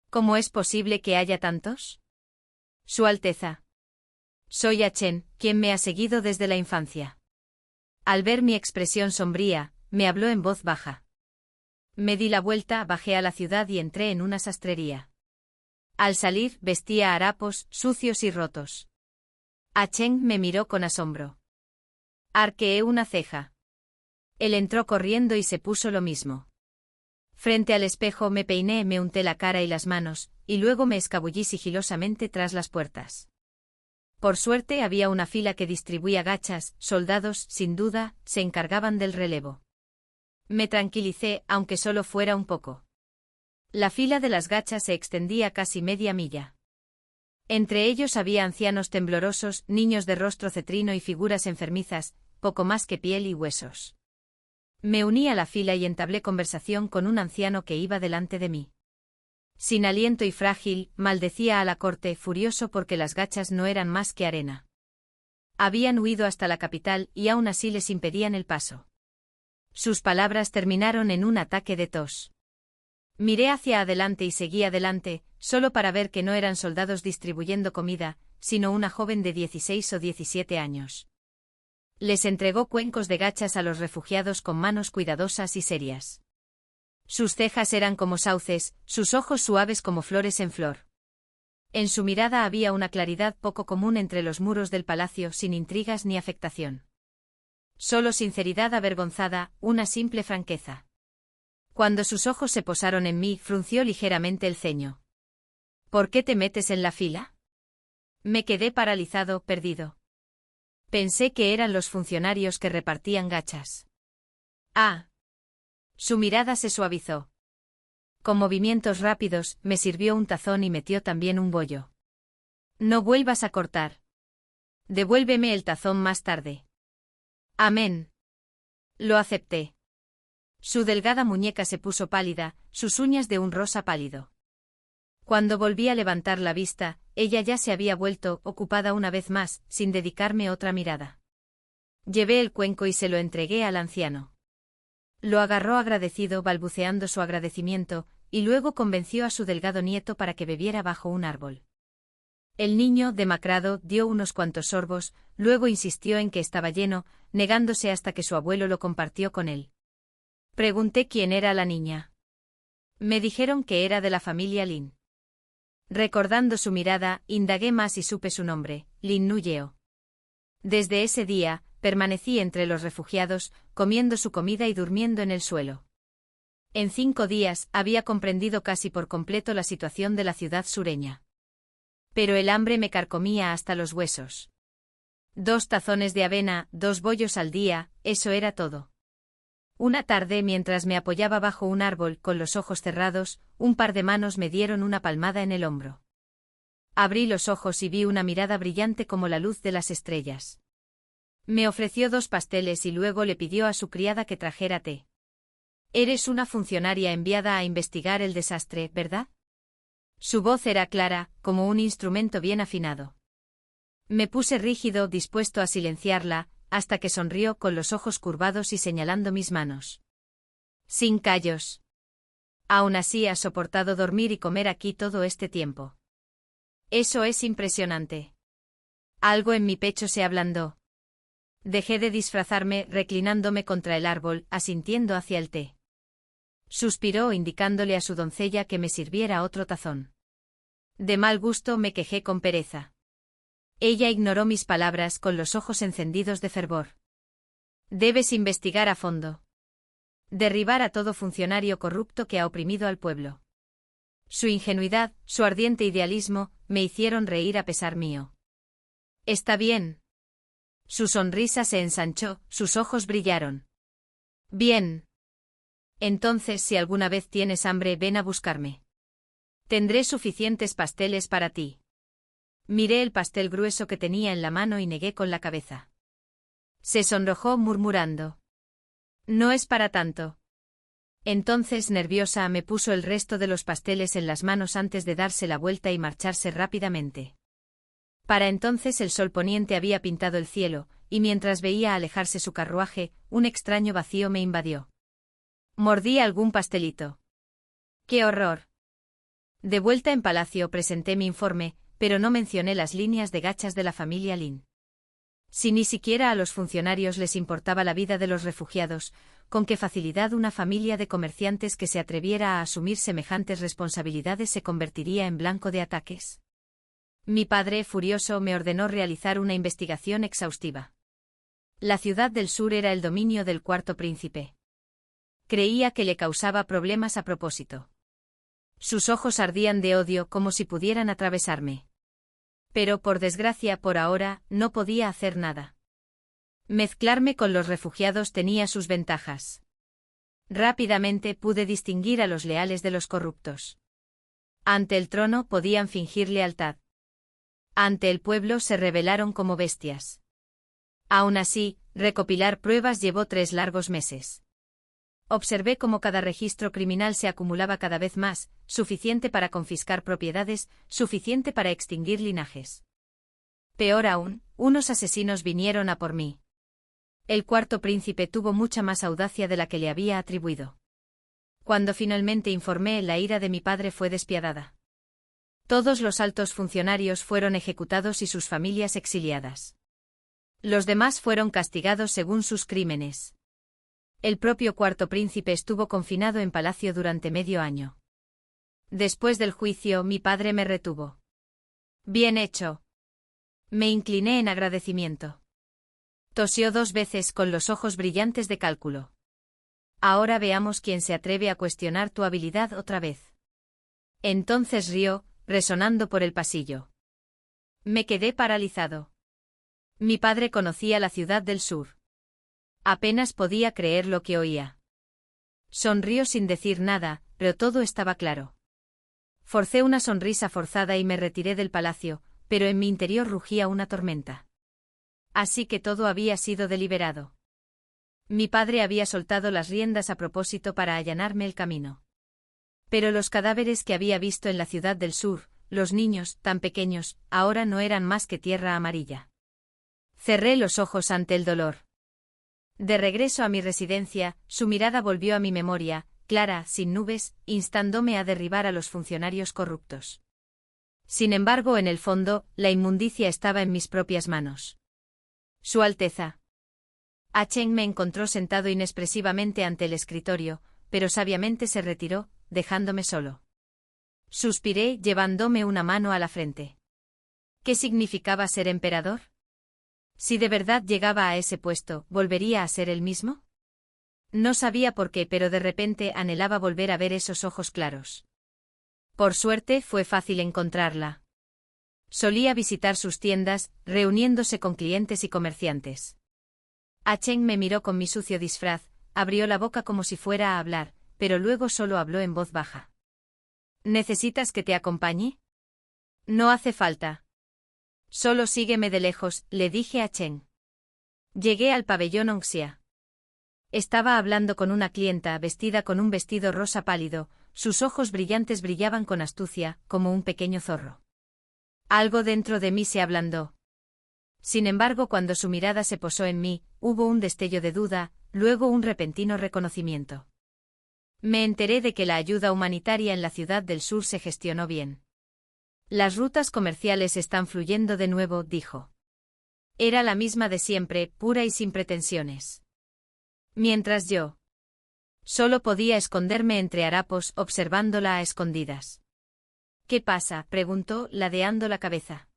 ¿Cómo es posible que haya tantos? Su Alteza. Soy Chen, quien me ha seguido desde la infancia. Al ver mi expresión sombría, me habló en voz baja. Me di la vuelta, bajé a la ciudad y entré en una sastrería. Al salir, vestía harapos, sucios y rotos. Chen me miró con asombro. Arqueé una ceja. Él entró corriendo y se puso lo mismo. Frente al espejo me peiné, me unté la cara y las manos, y luego me escabullí sigilosamente tras las puertas. Por suerte había una fila que distribuía gachas, soldados, sin duda, se encargaban del relevo. Me tranquilicé, aunque solo fuera un poco. La fila de las gachas se extendía casi media milla. Entre ellos había ancianos temblorosos, niños de rostro cetrino y figuras enfermizas, poco más que piel y huesos. Me uní a la fila y entablé conversación con un anciano que iba delante de mí. Sin aliento y frágil, maldecía a la corte, furioso porque las gachas no eran más que arena. Habían huido hasta la capital y aún así les impedían el paso. Sus palabras terminaron en un ataque de tos. Miré hacia adelante y seguí adelante, solo para ver que no eran soldados distribuyendo comida, sino una joven de 16 o 17 años. Les entregó cuencos de gachas a los refugiados con manos cuidadosas y serias. Sus cejas eran como sauces, sus ojos suaves como flores en flor. En su mirada había una claridad poco común entre los muros del palacio, sin intrigas ni afectación. Solo sinceridad avergonzada, una simple franqueza. Cuando sus ojos se posaron en mí, frunció ligeramente el ceño. ¿Por qué te metes en la fila? Me quedé paralizado, perdido. Pensé que eran los funcionarios que repartían gachas. Ah. Su mirada se suavizó. Con movimientos rápidos, me sirvió un tazón y metió también un bollo. No vuelvas a cortar. Devuélveme el tazón más tarde. Amén. Lo acepté. Su delgada muñeca se puso pálida, sus uñas de un rosa pálido. Cuando volví a levantar la vista, ella ya se había vuelto, ocupada una vez más, sin dedicarme otra mirada. Llevé el cuenco y se lo entregué al anciano. Lo agarró agradecido, balbuceando su agradecimiento, y luego convenció a su delgado nieto para que bebiera bajo un árbol. El niño, demacrado, dio unos cuantos sorbos, luego insistió en que estaba lleno, negándose hasta que su abuelo lo compartió con él. Pregunté quién era la niña. Me dijeron que era de la familia Lin. Recordando su mirada, indagué más y supe su nombre, Lin Nuyeo. Desde ese día, permanecí entre los refugiados, comiendo su comida y durmiendo en el suelo. En 5 días, había comprendido casi por completo la situación de la ciudad sureña. Pero el hambre me carcomía hasta los huesos. 2 tazones de avena, 2 bollos al día, eso era todo. Una tarde, mientras me apoyaba bajo un árbol, con los ojos cerrados, un par de manos me dieron una palmada en el hombro. Abrí los ojos y vi una mirada brillante como la luz de las estrellas. Me ofreció 2 pasteles y luego le pidió a su criada que trajera té. Eres una funcionaria enviada a investigar el desastre, ¿verdad? Su voz era clara, como un instrumento bien afinado. Me puse rígido, dispuesto a silenciarla, hasta que sonrió con los ojos curvados y señalando mis manos. Sin callos. Aún así has soportado dormir y comer aquí todo este tiempo. Eso es impresionante. Algo en mi pecho se ablandó. Dejé de disfrazarme, reclinándome contra el árbol, asintiendo hacia el té. Suspiró, indicándole a su doncella que me sirviera otro tazón. De mal gusto me quejé con pereza. Ella ignoró mis palabras con los ojos encendidos de fervor. Debes investigar a fondo. Derribar a todo funcionario corrupto que ha oprimido al pueblo. Su ingenuidad, su ardiente idealismo, me hicieron reír a pesar mío. Está bien. Su sonrisa se ensanchó, sus ojos brillaron. Bien. Entonces, si alguna vez tienes hambre, ven a buscarme. Tendré suficientes pasteles para ti. Miré el pastel grueso que tenía en la mano y negué con la cabeza. Se sonrojó murmurando. No es para tanto. Entonces, nerviosa, me puso el resto de los pasteles en las manos antes de darse la vuelta y marcharse rápidamente. Para entonces el sol poniente había pintado el cielo, y mientras veía alejarse su carruaje, un extraño vacío me invadió. Mordí algún pastelito. ¡Qué horror! De vuelta en palacio presenté mi informe, pero no mencioné las líneas de gachas de la familia Lin. Si ni siquiera a los funcionarios les importaba la vida de los refugiados, con qué facilidad una familia de comerciantes que se atreviera a asumir semejantes responsabilidades se convertiría en blanco de ataques. Mi padre, furioso, me ordenó realizar una investigación exhaustiva. La ciudad del sur era el dominio del Cuarto Príncipe. Creía que le causaba problemas a propósito. Sus ojos ardían de odio como si pudieran atravesarme. Pero por desgracia, por ahora, no podía hacer nada. Mezclarme con los refugiados tenía sus ventajas. Rápidamente pude distinguir a los leales de los corruptos. Ante el trono podían fingir lealtad. Ante el pueblo se rebelaron como bestias. Aún así, recopilar pruebas llevó 3 largos meses. Observé cómo cada registro criminal se acumulaba cada vez más, suficiente para confiscar propiedades, suficiente para extinguir linajes. Peor aún, unos asesinos vinieron a por mí. El Cuarto Príncipe tuvo mucha más audacia de la que le había atribuido. Cuando finalmente informé, la ira de mi padre fue despiadada. Todos los altos funcionarios fueron ejecutados y sus familias exiliadas. Los demás fueron castigados según sus crímenes. El propio cuarto príncipe estuvo confinado en palacio durante medio año. Después del juicio, mi padre me retuvo. Bien hecho. Me incliné en agradecimiento. Tosió 2 veces con los ojos brillantes de cálculo. Ahora veamos quién se atreve a cuestionar tu habilidad otra vez. Entonces rió, resonando por el pasillo. Me quedé paralizado. Mi padre conocía la ciudad del sur. Apenas podía creer lo que oía. Sonrió sin decir nada, pero todo estaba claro. Forcé una sonrisa forzada y me retiré del palacio, pero en mi interior rugía una tormenta. Así que todo había sido deliberado. Mi padre había soltado las riendas a propósito para allanarme el camino. Pero los cadáveres que había visto en la ciudad del sur, los niños, tan pequeños, ahora no eran más que tierra amarilla. Cerré los ojos ante el dolor. De regreso a mi residencia, su mirada volvió a mi memoria, clara, sin nubes, instándome a derribar a los funcionarios corruptos. Sin embargo, en el fondo, la inmundicia estaba en mis propias manos. Su Alteza. Cheng me encontró sentado inexpresivamente ante el escritorio, pero sabiamente se retiró, dejándome solo. Suspiré, llevándome una mano a la frente. ¿Qué significaba ser emperador? Si de verdad llegaba a ese puesto, ¿volvería a ser el mismo? No sabía por qué, pero de repente anhelaba volver a ver esos ojos claros. Por suerte, fue fácil encontrarla. Solía visitar sus tiendas, reuniéndose con clientes y comerciantes. Cheng me miró con mi sucio disfraz, abrió la boca como si fuera a hablar, pero luego solo habló en voz baja. ¿Necesitas que te acompañe? No hace falta. Solo sígueme de lejos, le dije a Cheng. Llegué al pabellón Onxia. Estaba hablando con una clienta vestida con un vestido rosa pálido, sus ojos brillantes brillaban con astucia, como un pequeño zorro. Algo dentro de mí se ablandó. Sin embargo, cuando su mirada se posó en mí, hubo un destello de duda, luego un repentino reconocimiento. Me enteré de que la ayuda humanitaria en la ciudad del sur se gestionó bien. Las rutas comerciales están fluyendo de nuevo, dijo. Era la misma de siempre, pura y sin pretensiones. Mientras yo solo podía esconderme entre harapos observándola a escondidas. ¿Qué pasa?, preguntó, ladeando la cabeza.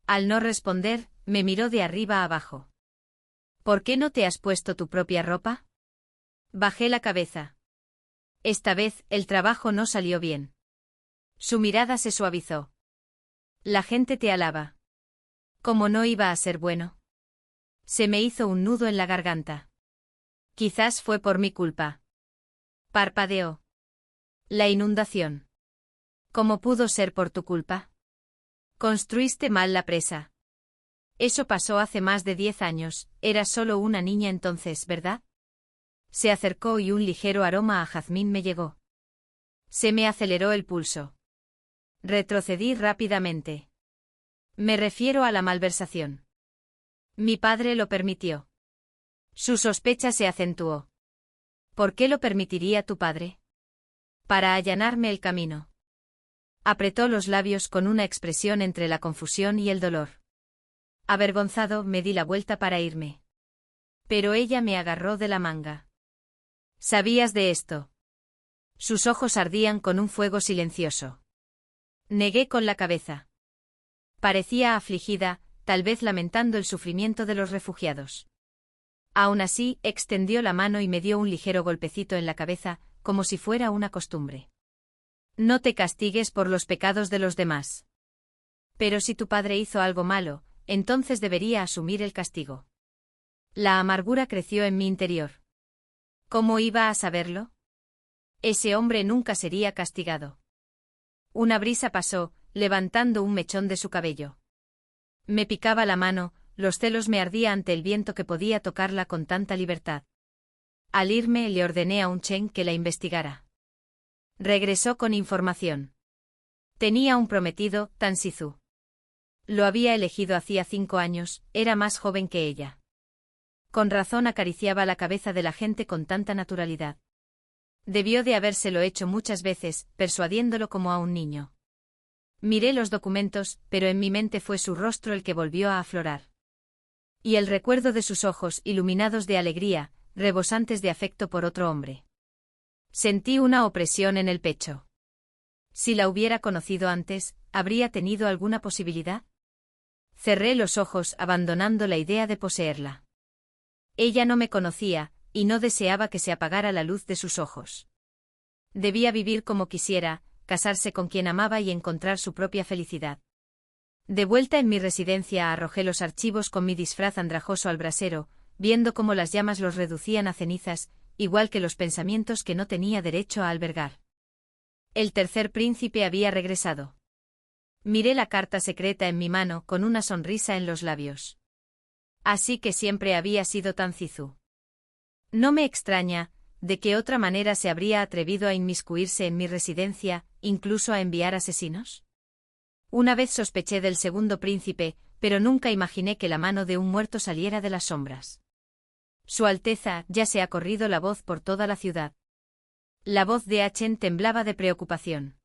Al no responder, me miró de arriba a abajo. ¿Por qué no te has puesto tu propia ropa? Bajé la cabeza. Esta vez, el trabajo no salió bien. Su mirada se suavizó. La gente te alaba. ¿Cómo no iba a ser bueno? Se me hizo un nudo en la garganta. Quizás fue por mi culpa. Parpadeó. La inundación. ¿Cómo pudo ser por tu culpa? Construiste mal la presa. Eso pasó hace más de 10 años, eras solo una niña entonces, ¿verdad? Se acercó y un ligero aroma a jazmín me llegó. Se me aceleró el pulso. Retrocedí rápidamente. Me refiero a la malversación. Mi padre lo permitió. Su sospecha se acentuó. ¿Por qué lo permitiría tu padre? Para allanarme el camino. Apretó los labios con una expresión entre la confusión y el dolor. Avergonzado, me di la vuelta para irme. Pero ella me agarró de la manga. ¿Sabías de esto? Sus ojos ardían con un fuego silencioso. Negué con la cabeza. Parecía afligida, tal vez lamentando el sufrimiento de los refugiados. Aún así, extendió la mano y me dio un ligero golpecito en la cabeza, como si fuera una costumbre. No te castigues por los pecados de los demás. Pero si tu padre hizo algo malo, entonces debería asumir el castigo. La amargura creció en mi interior. ¿Cómo iba a saberlo? Ese hombre nunca sería castigado. Una brisa pasó, levantando un mechón de su cabello. Me picaba la mano, los celos me ardía ante el viento que podía tocarla con tanta libertad. Al irme le ordené a un Cheng que la investigara. Regresó con información. Tenía un prometido, Tan Sizu. Lo había elegido hacía 5 años, era más joven que ella. Con razón acariciaba la cabeza de la gente con tanta naturalidad. Debió de habérselo hecho muchas veces, persuadiéndolo como a un niño. Miré los documentos, pero en mi mente fue su rostro el que volvió a aflorar. Y el recuerdo de sus ojos iluminados de alegría, rebosantes de afecto por otro hombre. Sentí una opresión en el pecho. Si la hubiera conocido antes, ¿habría tenido alguna posibilidad? Cerré los ojos abandonando la idea de poseerla. Ella no me conocía, y no deseaba que se apagara la luz de sus ojos. Debía vivir como quisiera, casarse con quien amaba y encontrar su propia felicidad. De vuelta en mi residencia arrojé los archivos con mi disfraz andrajoso al brasero, viendo cómo las llamas los reducían a cenizas, igual que los pensamientos que no tenía derecho a albergar. El tercer príncipe había regresado. Miré la carta secreta en mi mano con una sonrisa en los labios. Así que siempre había sido tan Zizu. No me extraña, ¿de qué otra manera se habría atrevido a inmiscuirse en mi residencia, incluso a enviar asesinos? Una vez sospeché del segundo príncipe, pero nunca imaginé que la mano de un muerto saliera de las sombras. Su Alteza, ya se ha corrido la voz por toda la ciudad. La voz de Achen temblaba de preocupación.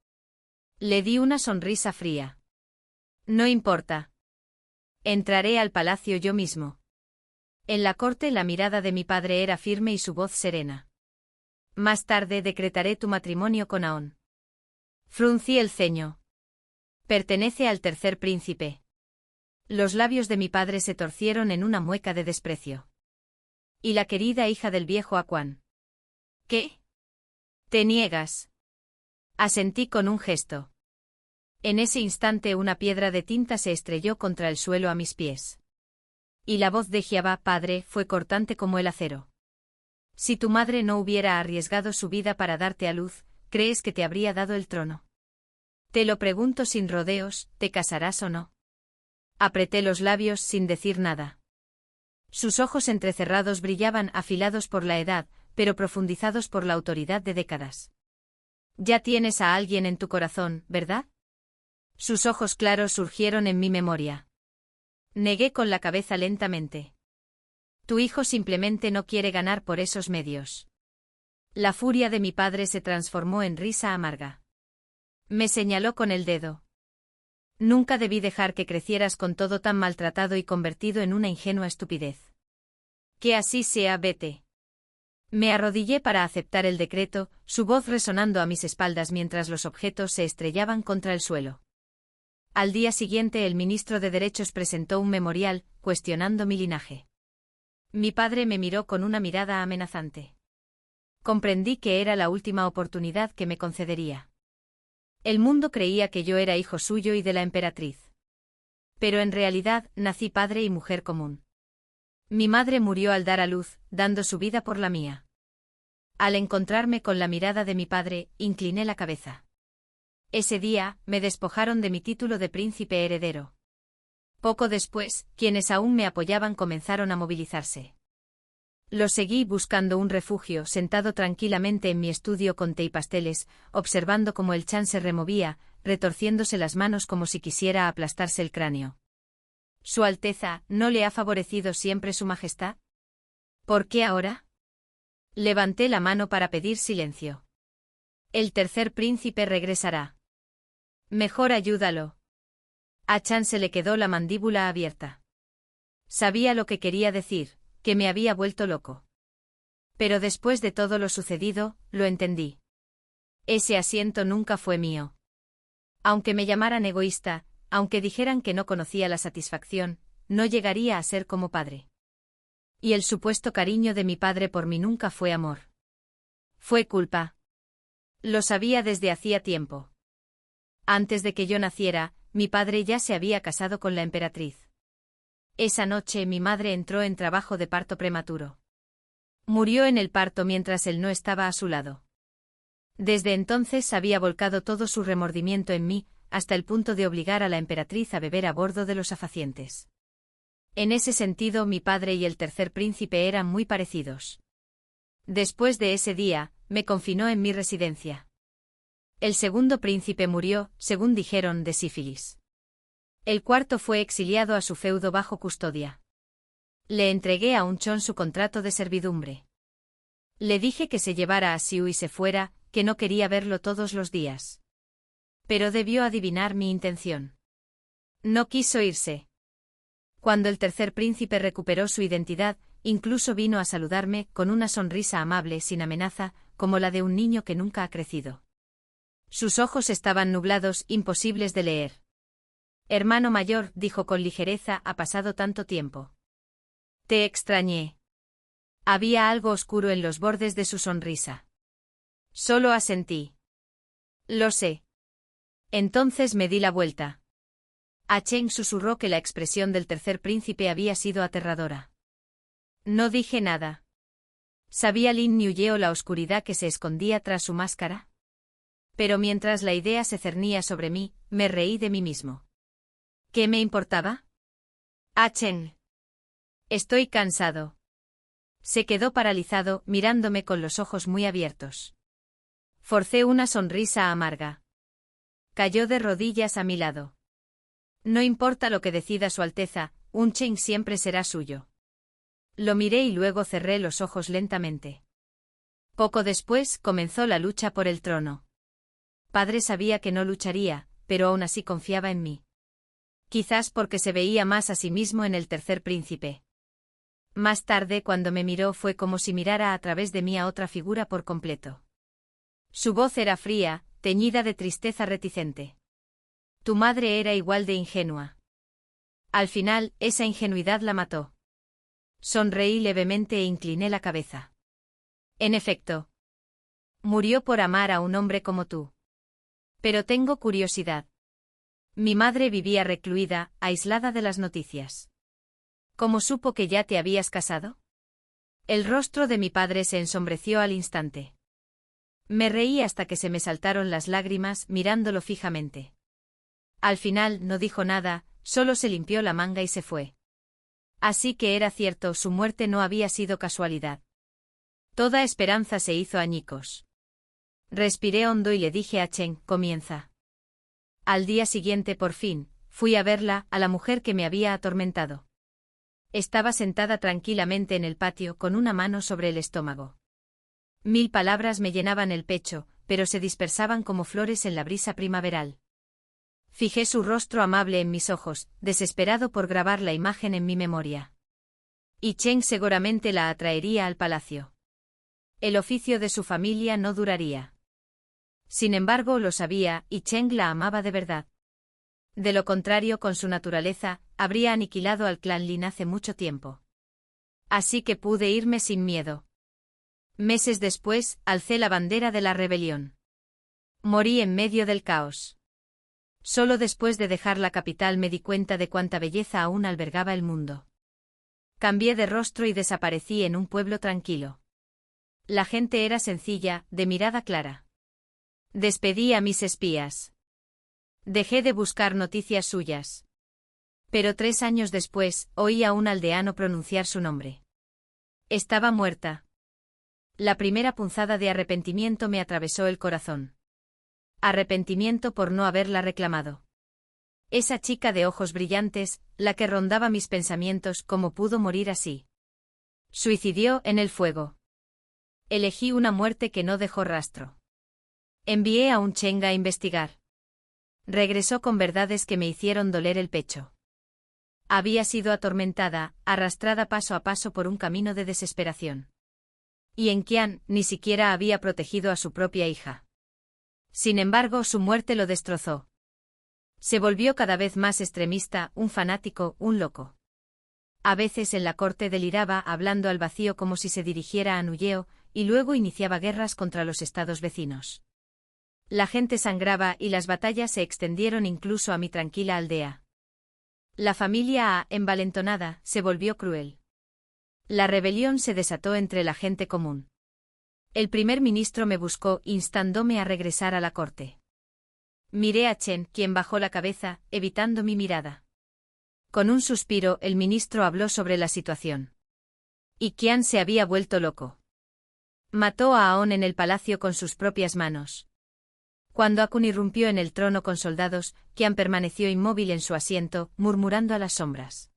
Le di una sonrisa fría. No importa. Entraré al palacio yo mismo. En la corte la mirada de mi padre era firme y su voz serena. Más tarde decretaré tu matrimonio con Aon. Fruncí el ceño. Pertenece al tercer príncipe. Los labios de mi padre se torcieron en una mueca de desprecio. Y la querida hija del viejo Aquan. ¿Qué? ¿Te niegas? Asentí con un gesto. En ese instante una piedra de tinta se estrelló contra el suelo a mis pies. Y la voz de Jehová, padre, fue cortante como el acero. Si tu madre no hubiera arriesgado su vida para darte a luz, ¿crees que te habría dado el trono? Te lo pregunto sin rodeos, ¿te casarás o no? Apreté los labios sin decir nada. Sus ojos entrecerrados brillaban afilados por la edad, pero profundizados por la autoridad de décadas. Ya tienes a alguien en tu corazón, ¿verdad? Sus ojos claros surgieron en mi memoria. Negué con la cabeza lentamente. Tu hijo simplemente no quiere ganar por esos medios. La furia de mi padre se transformó en risa amarga. Me señaló con el dedo. Nunca debí dejar que crecieras con todo tan maltratado y convertido en una ingenua estupidez. Que así sea, vete. Me arrodillé para aceptar el decreto, su voz resonando a mis espaldas mientras los objetos se estrellaban contra el suelo. Al día siguiente el ministro de Derechos presentó un memorial, cuestionando mi linaje. Mi padre me miró con una mirada amenazante. Comprendí que era la última oportunidad que me concedería. El mundo creía que yo era hijo suyo y de la emperatriz. Pero en realidad nací padre y mujer común. Mi madre murió al dar a luz, dando su vida por la mía. Al encontrarme con la mirada de mi padre, incliné la cabeza. Ese día, me despojaron de mi título de príncipe heredero. Poco después, quienes aún me apoyaban comenzaron a movilizarse. Lo seguí buscando un refugio, sentado tranquilamente en mi estudio con té y pasteles, observando cómo el Chan se removía, retorciéndose las manos como si quisiera aplastarse el cráneo. ¿Su Alteza no le ha favorecido siempre su majestad? ¿Por qué ahora? Levanté la mano para pedir silencio. El tercer príncipe regresará. Mejor ayúdalo. A Chan se le quedó la mandíbula abierta. Sabía lo que quería decir, que me había vuelto loco. Pero después de todo lo sucedido, lo entendí. Ese asiento nunca fue mío. Aunque me llamaran egoísta, aunque dijeran que no conocía la satisfacción, no llegaría a ser como padre. Y el supuesto cariño de mi padre por mí nunca fue amor. Fue culpa. Lo sabía desde hacía tiempo. Antes de que yo naciera, mi padre ya se había casado con la emperatriz. Esa noche mi madre entró en trabajo de parto prematuro. Murió en el parto mientras él no estaba a su lado. Desde entonces había volcado todo su remordimiento en mí, hasta el punto de obligar a la emperatriz a beber a bordo de los afacientes. En ese sentido mi padre y el tercer príncipe eran muy parecidos. Después de ese día, me confinó en mi residencia. El segundo príncipe murió, según dijeron, de sífilis. El cuarto fue exiliado a su feudo bajo custodia. Le entregué a un chon su contrato de servidumbre. Le dije que se llevara a Siu y se fuera, que no quería verlo todos los días. Pero debió adivinar mi intención. No quiso irse. Cuando el tercer príncipe recuperó su identidad, incluso vino a saludarme con una sonrisa amable sin amenaza, como la de un niño que nunca ha crecido. Sus ojos estaban nublados, imposibles de leer. Hermano mayor, dijo con ligereza, ha pasado tanto tiempo. Te extrañé. Había algo oscuro en los bordes de su sonrisa. Solo asentí. Lo sé. Entonces me di la vuelta. A Cheng susurró que la expresión del tercer príncipe había sido aterradora. No dije nada. ¿Sabía Lin Niuyeo la oscuridad que se escondía tras su máscara? Pero mientras la idea se cernía sobre mí, me reí de mí mismo. ¿Qué me importaba? Ah, Cheng. Estoy cansado. Se quedó paralizado, mirándome con los ojos muy abiertos. Forcé una sonrisa amarga. Cayó de rodillas a mi lado. No importa lo que decida Su Alteza, un Cheng siempre será suyo. Lo miré y luego cerré los ojos lentamente. Poco después comenzó la lucha por el trono. Padre sabía que no lucharía, pero aún así confiaba en mí. Quizás porque se veía más a sí mismo en el tercer príncipe. Más tarde, cuando me miró, fue como si mirara a través de mí a otra figura por completo. Su voz era fría, teñida de tristeza reticente. Tu madre era igual de ingenua. Al final, esa ingenuidad la mató. Sonreí levemente e incliné la cabeza. En efecto. Murió por amar a un hombre como tú. Pero tengo curiosidad. Mi madre vivía recluida, aislada de las noticias. ¿Cómo supo que ya te habías casado? El rostro de mi padre se ensombreció al instante. Me reí hasta que se me saltaron las lágrimas mirándolo fijamente. Al final no dijo nada, solo se limpió la manga y se fue. Así que era cierto, su muerte no había sido casualidad. Toda esperanza se hizo añicos. Respiré hondo y le dije a Cheng, comienza. Al día siguiente, por fin, fui a verla, a la mujer que me había atormentado. Estaba sentada tranquilamente en el patio con una mano sobre el estómago. 1000 palabras me llenaban el pecho, pero se dispersaban como flores en la brisa primaveral. Fijé su rostro amable en mis ojos, desesperado por grabar la imagen en mi memoria. Y Cheng seguramente la atraería al palacio. El oficio de su familia no duraría. Sin embargo, lo sabía, y Cheng la amaba de verdad. De lo contrario, con su naturaleza, habría aniquilado al clan Lin hace mucho tiempo. Así que pude irme sin miedo. Meses después, alcé la bandera de la rebelión. Morí en medio del caos. Solo después de dejar la capital me di cuenta de cuánta belleza aún albergaba el mundo. Cambié de rostro y desaparecí en un pueblo tranquilo. La gente era sencilla, de mirada clara. Despedí a mis espías. Dejé de buscar noticias suyas. Pero 3 años después, oí a un aldeano pronunciar su nombre. Estaba muerta. La primera punzada de arrepentimiento me atravesó el corazón. Arrepentimiento por no haberla reclamado. Esa chica de ojos brillantes, la que rondaba mis pensamientos, ¿cómo pudo morir así? Suicidió en el fuego. Elegí una muerte que no dejó rastro. Envié a un Cheng a investigar. Regresó con verdades que me hicieron doler el pecho. Había sido atormentada, arrastrada paso a paso por un camino de desesperación. Y en Qian, ni siquiera había protegido a su propia hija. Sin embargo, su muerte lo destrozó. Se volvió cada vez más extremista, un fanático, un loco. A veces en la corte deliraba hablando al vacío como si se dirigiera a Nuyeo, y luego iniciaba guerras contra los estados vecinos. La gente sangraba y las batallas se extendieron incluso a mi tranquila aldea. La familia, envalentonada, se volvió cruel. La rebelión se desató entre la gente común. El primer ministro me buscó, instándome a regresar a la corte. Miré a Chen, quien bajó la cabeza, evitando mi mirada. Con un suspiro, el ministro habló sobre la situación. Y Qian se había vuelto loco. Mató a Aon en el palacio con sus propias manos. Cuando Akun irrumpió en el trono con soldados, Qian permaneció inmóvil en su asiento, murmurando a las sombras.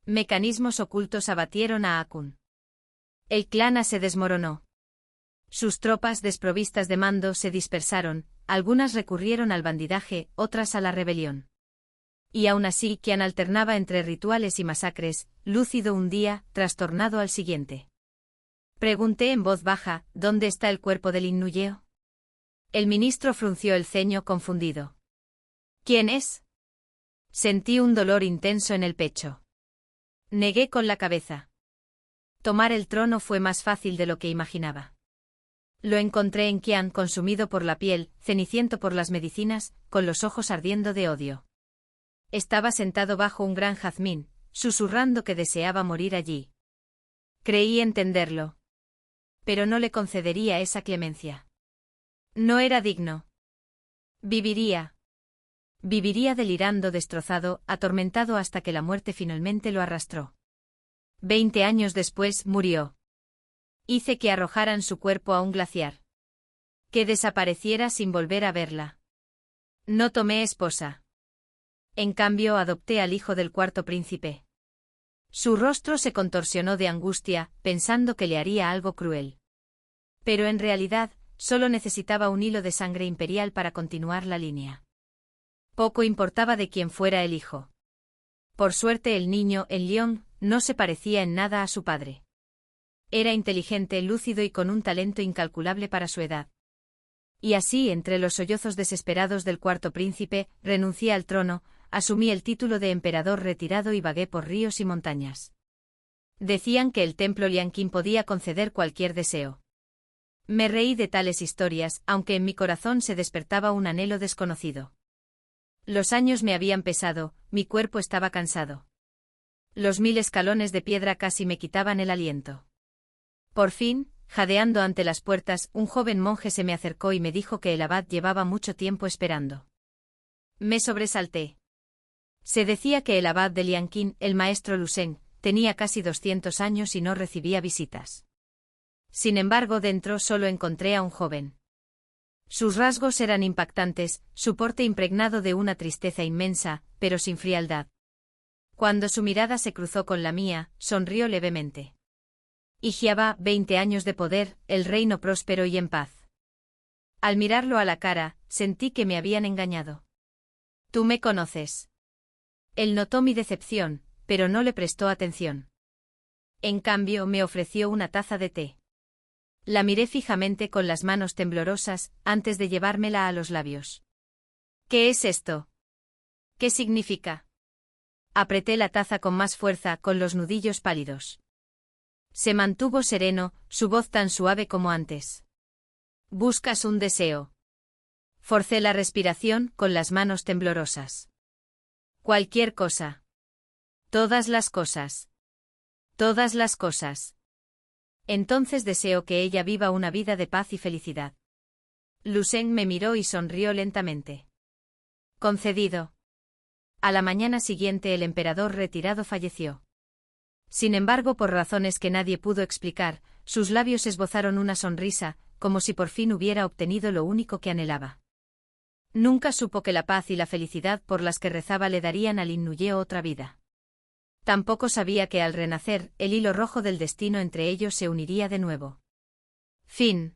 Mecanismos ocultos abatieron a Akun. El clan se desmoronó. Sus tropas desprovistas de mando se dispersaron, algunas recurrieron al bandidaje, otras a la rebelión. Y aún así, Qian alternaba entre rituales y masacres, lúcido un día, trastornado al siguiente. Pregunté en voz baja, ¿dónde está el cuerpo del Lin Nuyeo? El ministro frunció el ceño confundido. ¿Quién es? Sentí un dolor intenso en el pecho. Negué con la cabeza. Tomar el trono fue más fácil de lo que imaginaba. Lo encontré en Qian consumido por la piel, ceniciento por las medicinas, con los ojos ardiendo de odio. Estaba sentado bajo un gran jazmín, susurrando que deseaba morir allí. Creí entenderlo. Pero no le concedería esa clemencia. No era digno. Viviría. Viviría delirando, destrozado, atormentado hasta que la muerte finalmente lo arrastró. 20 años después murió. Hice que arrojaran su cuerpo a un glaciar. Que desapareciera sin volver a verla. No tomé esposa. En cambio adopté al hijo del cuarto príncipe. Su rostro se contorsionó de angustia, pensando que le haría algo cruel. Pero en realidad, solo necesitaba un hilo de sangre imperial para continuar la línea. Poco importaba de quién fuera el hijo. Por suerte el niño, en Lyon, no se parecía en nada a su padre. Era inteligente, lúcido y con un talento incalculable para su edad. Y así, entre los sollozos desesperados del cuarto príncipe, renuncié al trono, asumí el título de emperador retirado y vagué por ríos y montañas. Decían que el templo Lianqing podía conceder cualquier deseo. Me reí de tales historias, aunque en mi corazón se despertaba un anhelo desconocido. Los años me habían pesado, mi cuerpo estaba cansado. Los 1000 escalones de piedra casi me quitaban el aliento. Por fin, jadeando ante las puertas, un joven monje se me acercó y me dijo que el abad llevaba mucho tiempo esperando. Me sobresalté. Se decía que el abad de Lianqing, el maestro Lu Sheng, tenía casi 200 años y no recibía visitas. Sin embargo, dentro solo encontré a un joven. Sus rasgos eran impactantes, su porte impregnado de una tristeza inmensa, pero sin frialdad. Cuando su mirada se cruzó con la mía, sonrió levemente. Y Jiaba, 20 años de poder, el reino próspero y en paz. Al mirarlo a la cara, sentí que me habían engañado. Tú me conoces. Él notó mi decepción, pero no le prestó atención. En cambio, me ofreció una taza de té. La miré fijamente con las manos temblorosas, antes de llevármela a los labios. ¿Qué es esto? ¿Qué significa? Apreté la taza con más fuerza, con los nudillos pálidos. Se mantuvo sereno, su voz tan suave como antes. ¿Buscas un deseo? Forcé la respiración, con las manos temblorosas. Cualquier cosa. Todas las cosas. Todas las cosas. Entonces deseo que ella viva una vida de paz y felicidad. Lu Sheng me miró y sonrió lentamente. Concedido. A la mañana siguiente el emperador retirado falleció. Sin embargo, por razones que nadie pudo explicar, sus labios esbozaron una sonrisa, como si por fin hubiera obtenido lo único que anhelaba. Nunca supo que la paz y la felicidad por las que rezaba le darían al Lin Nuyeo otra vida. Tampoco sabía que al renacer, el hilo rojo del destino entre ellos se uniría de nuevo. Fin.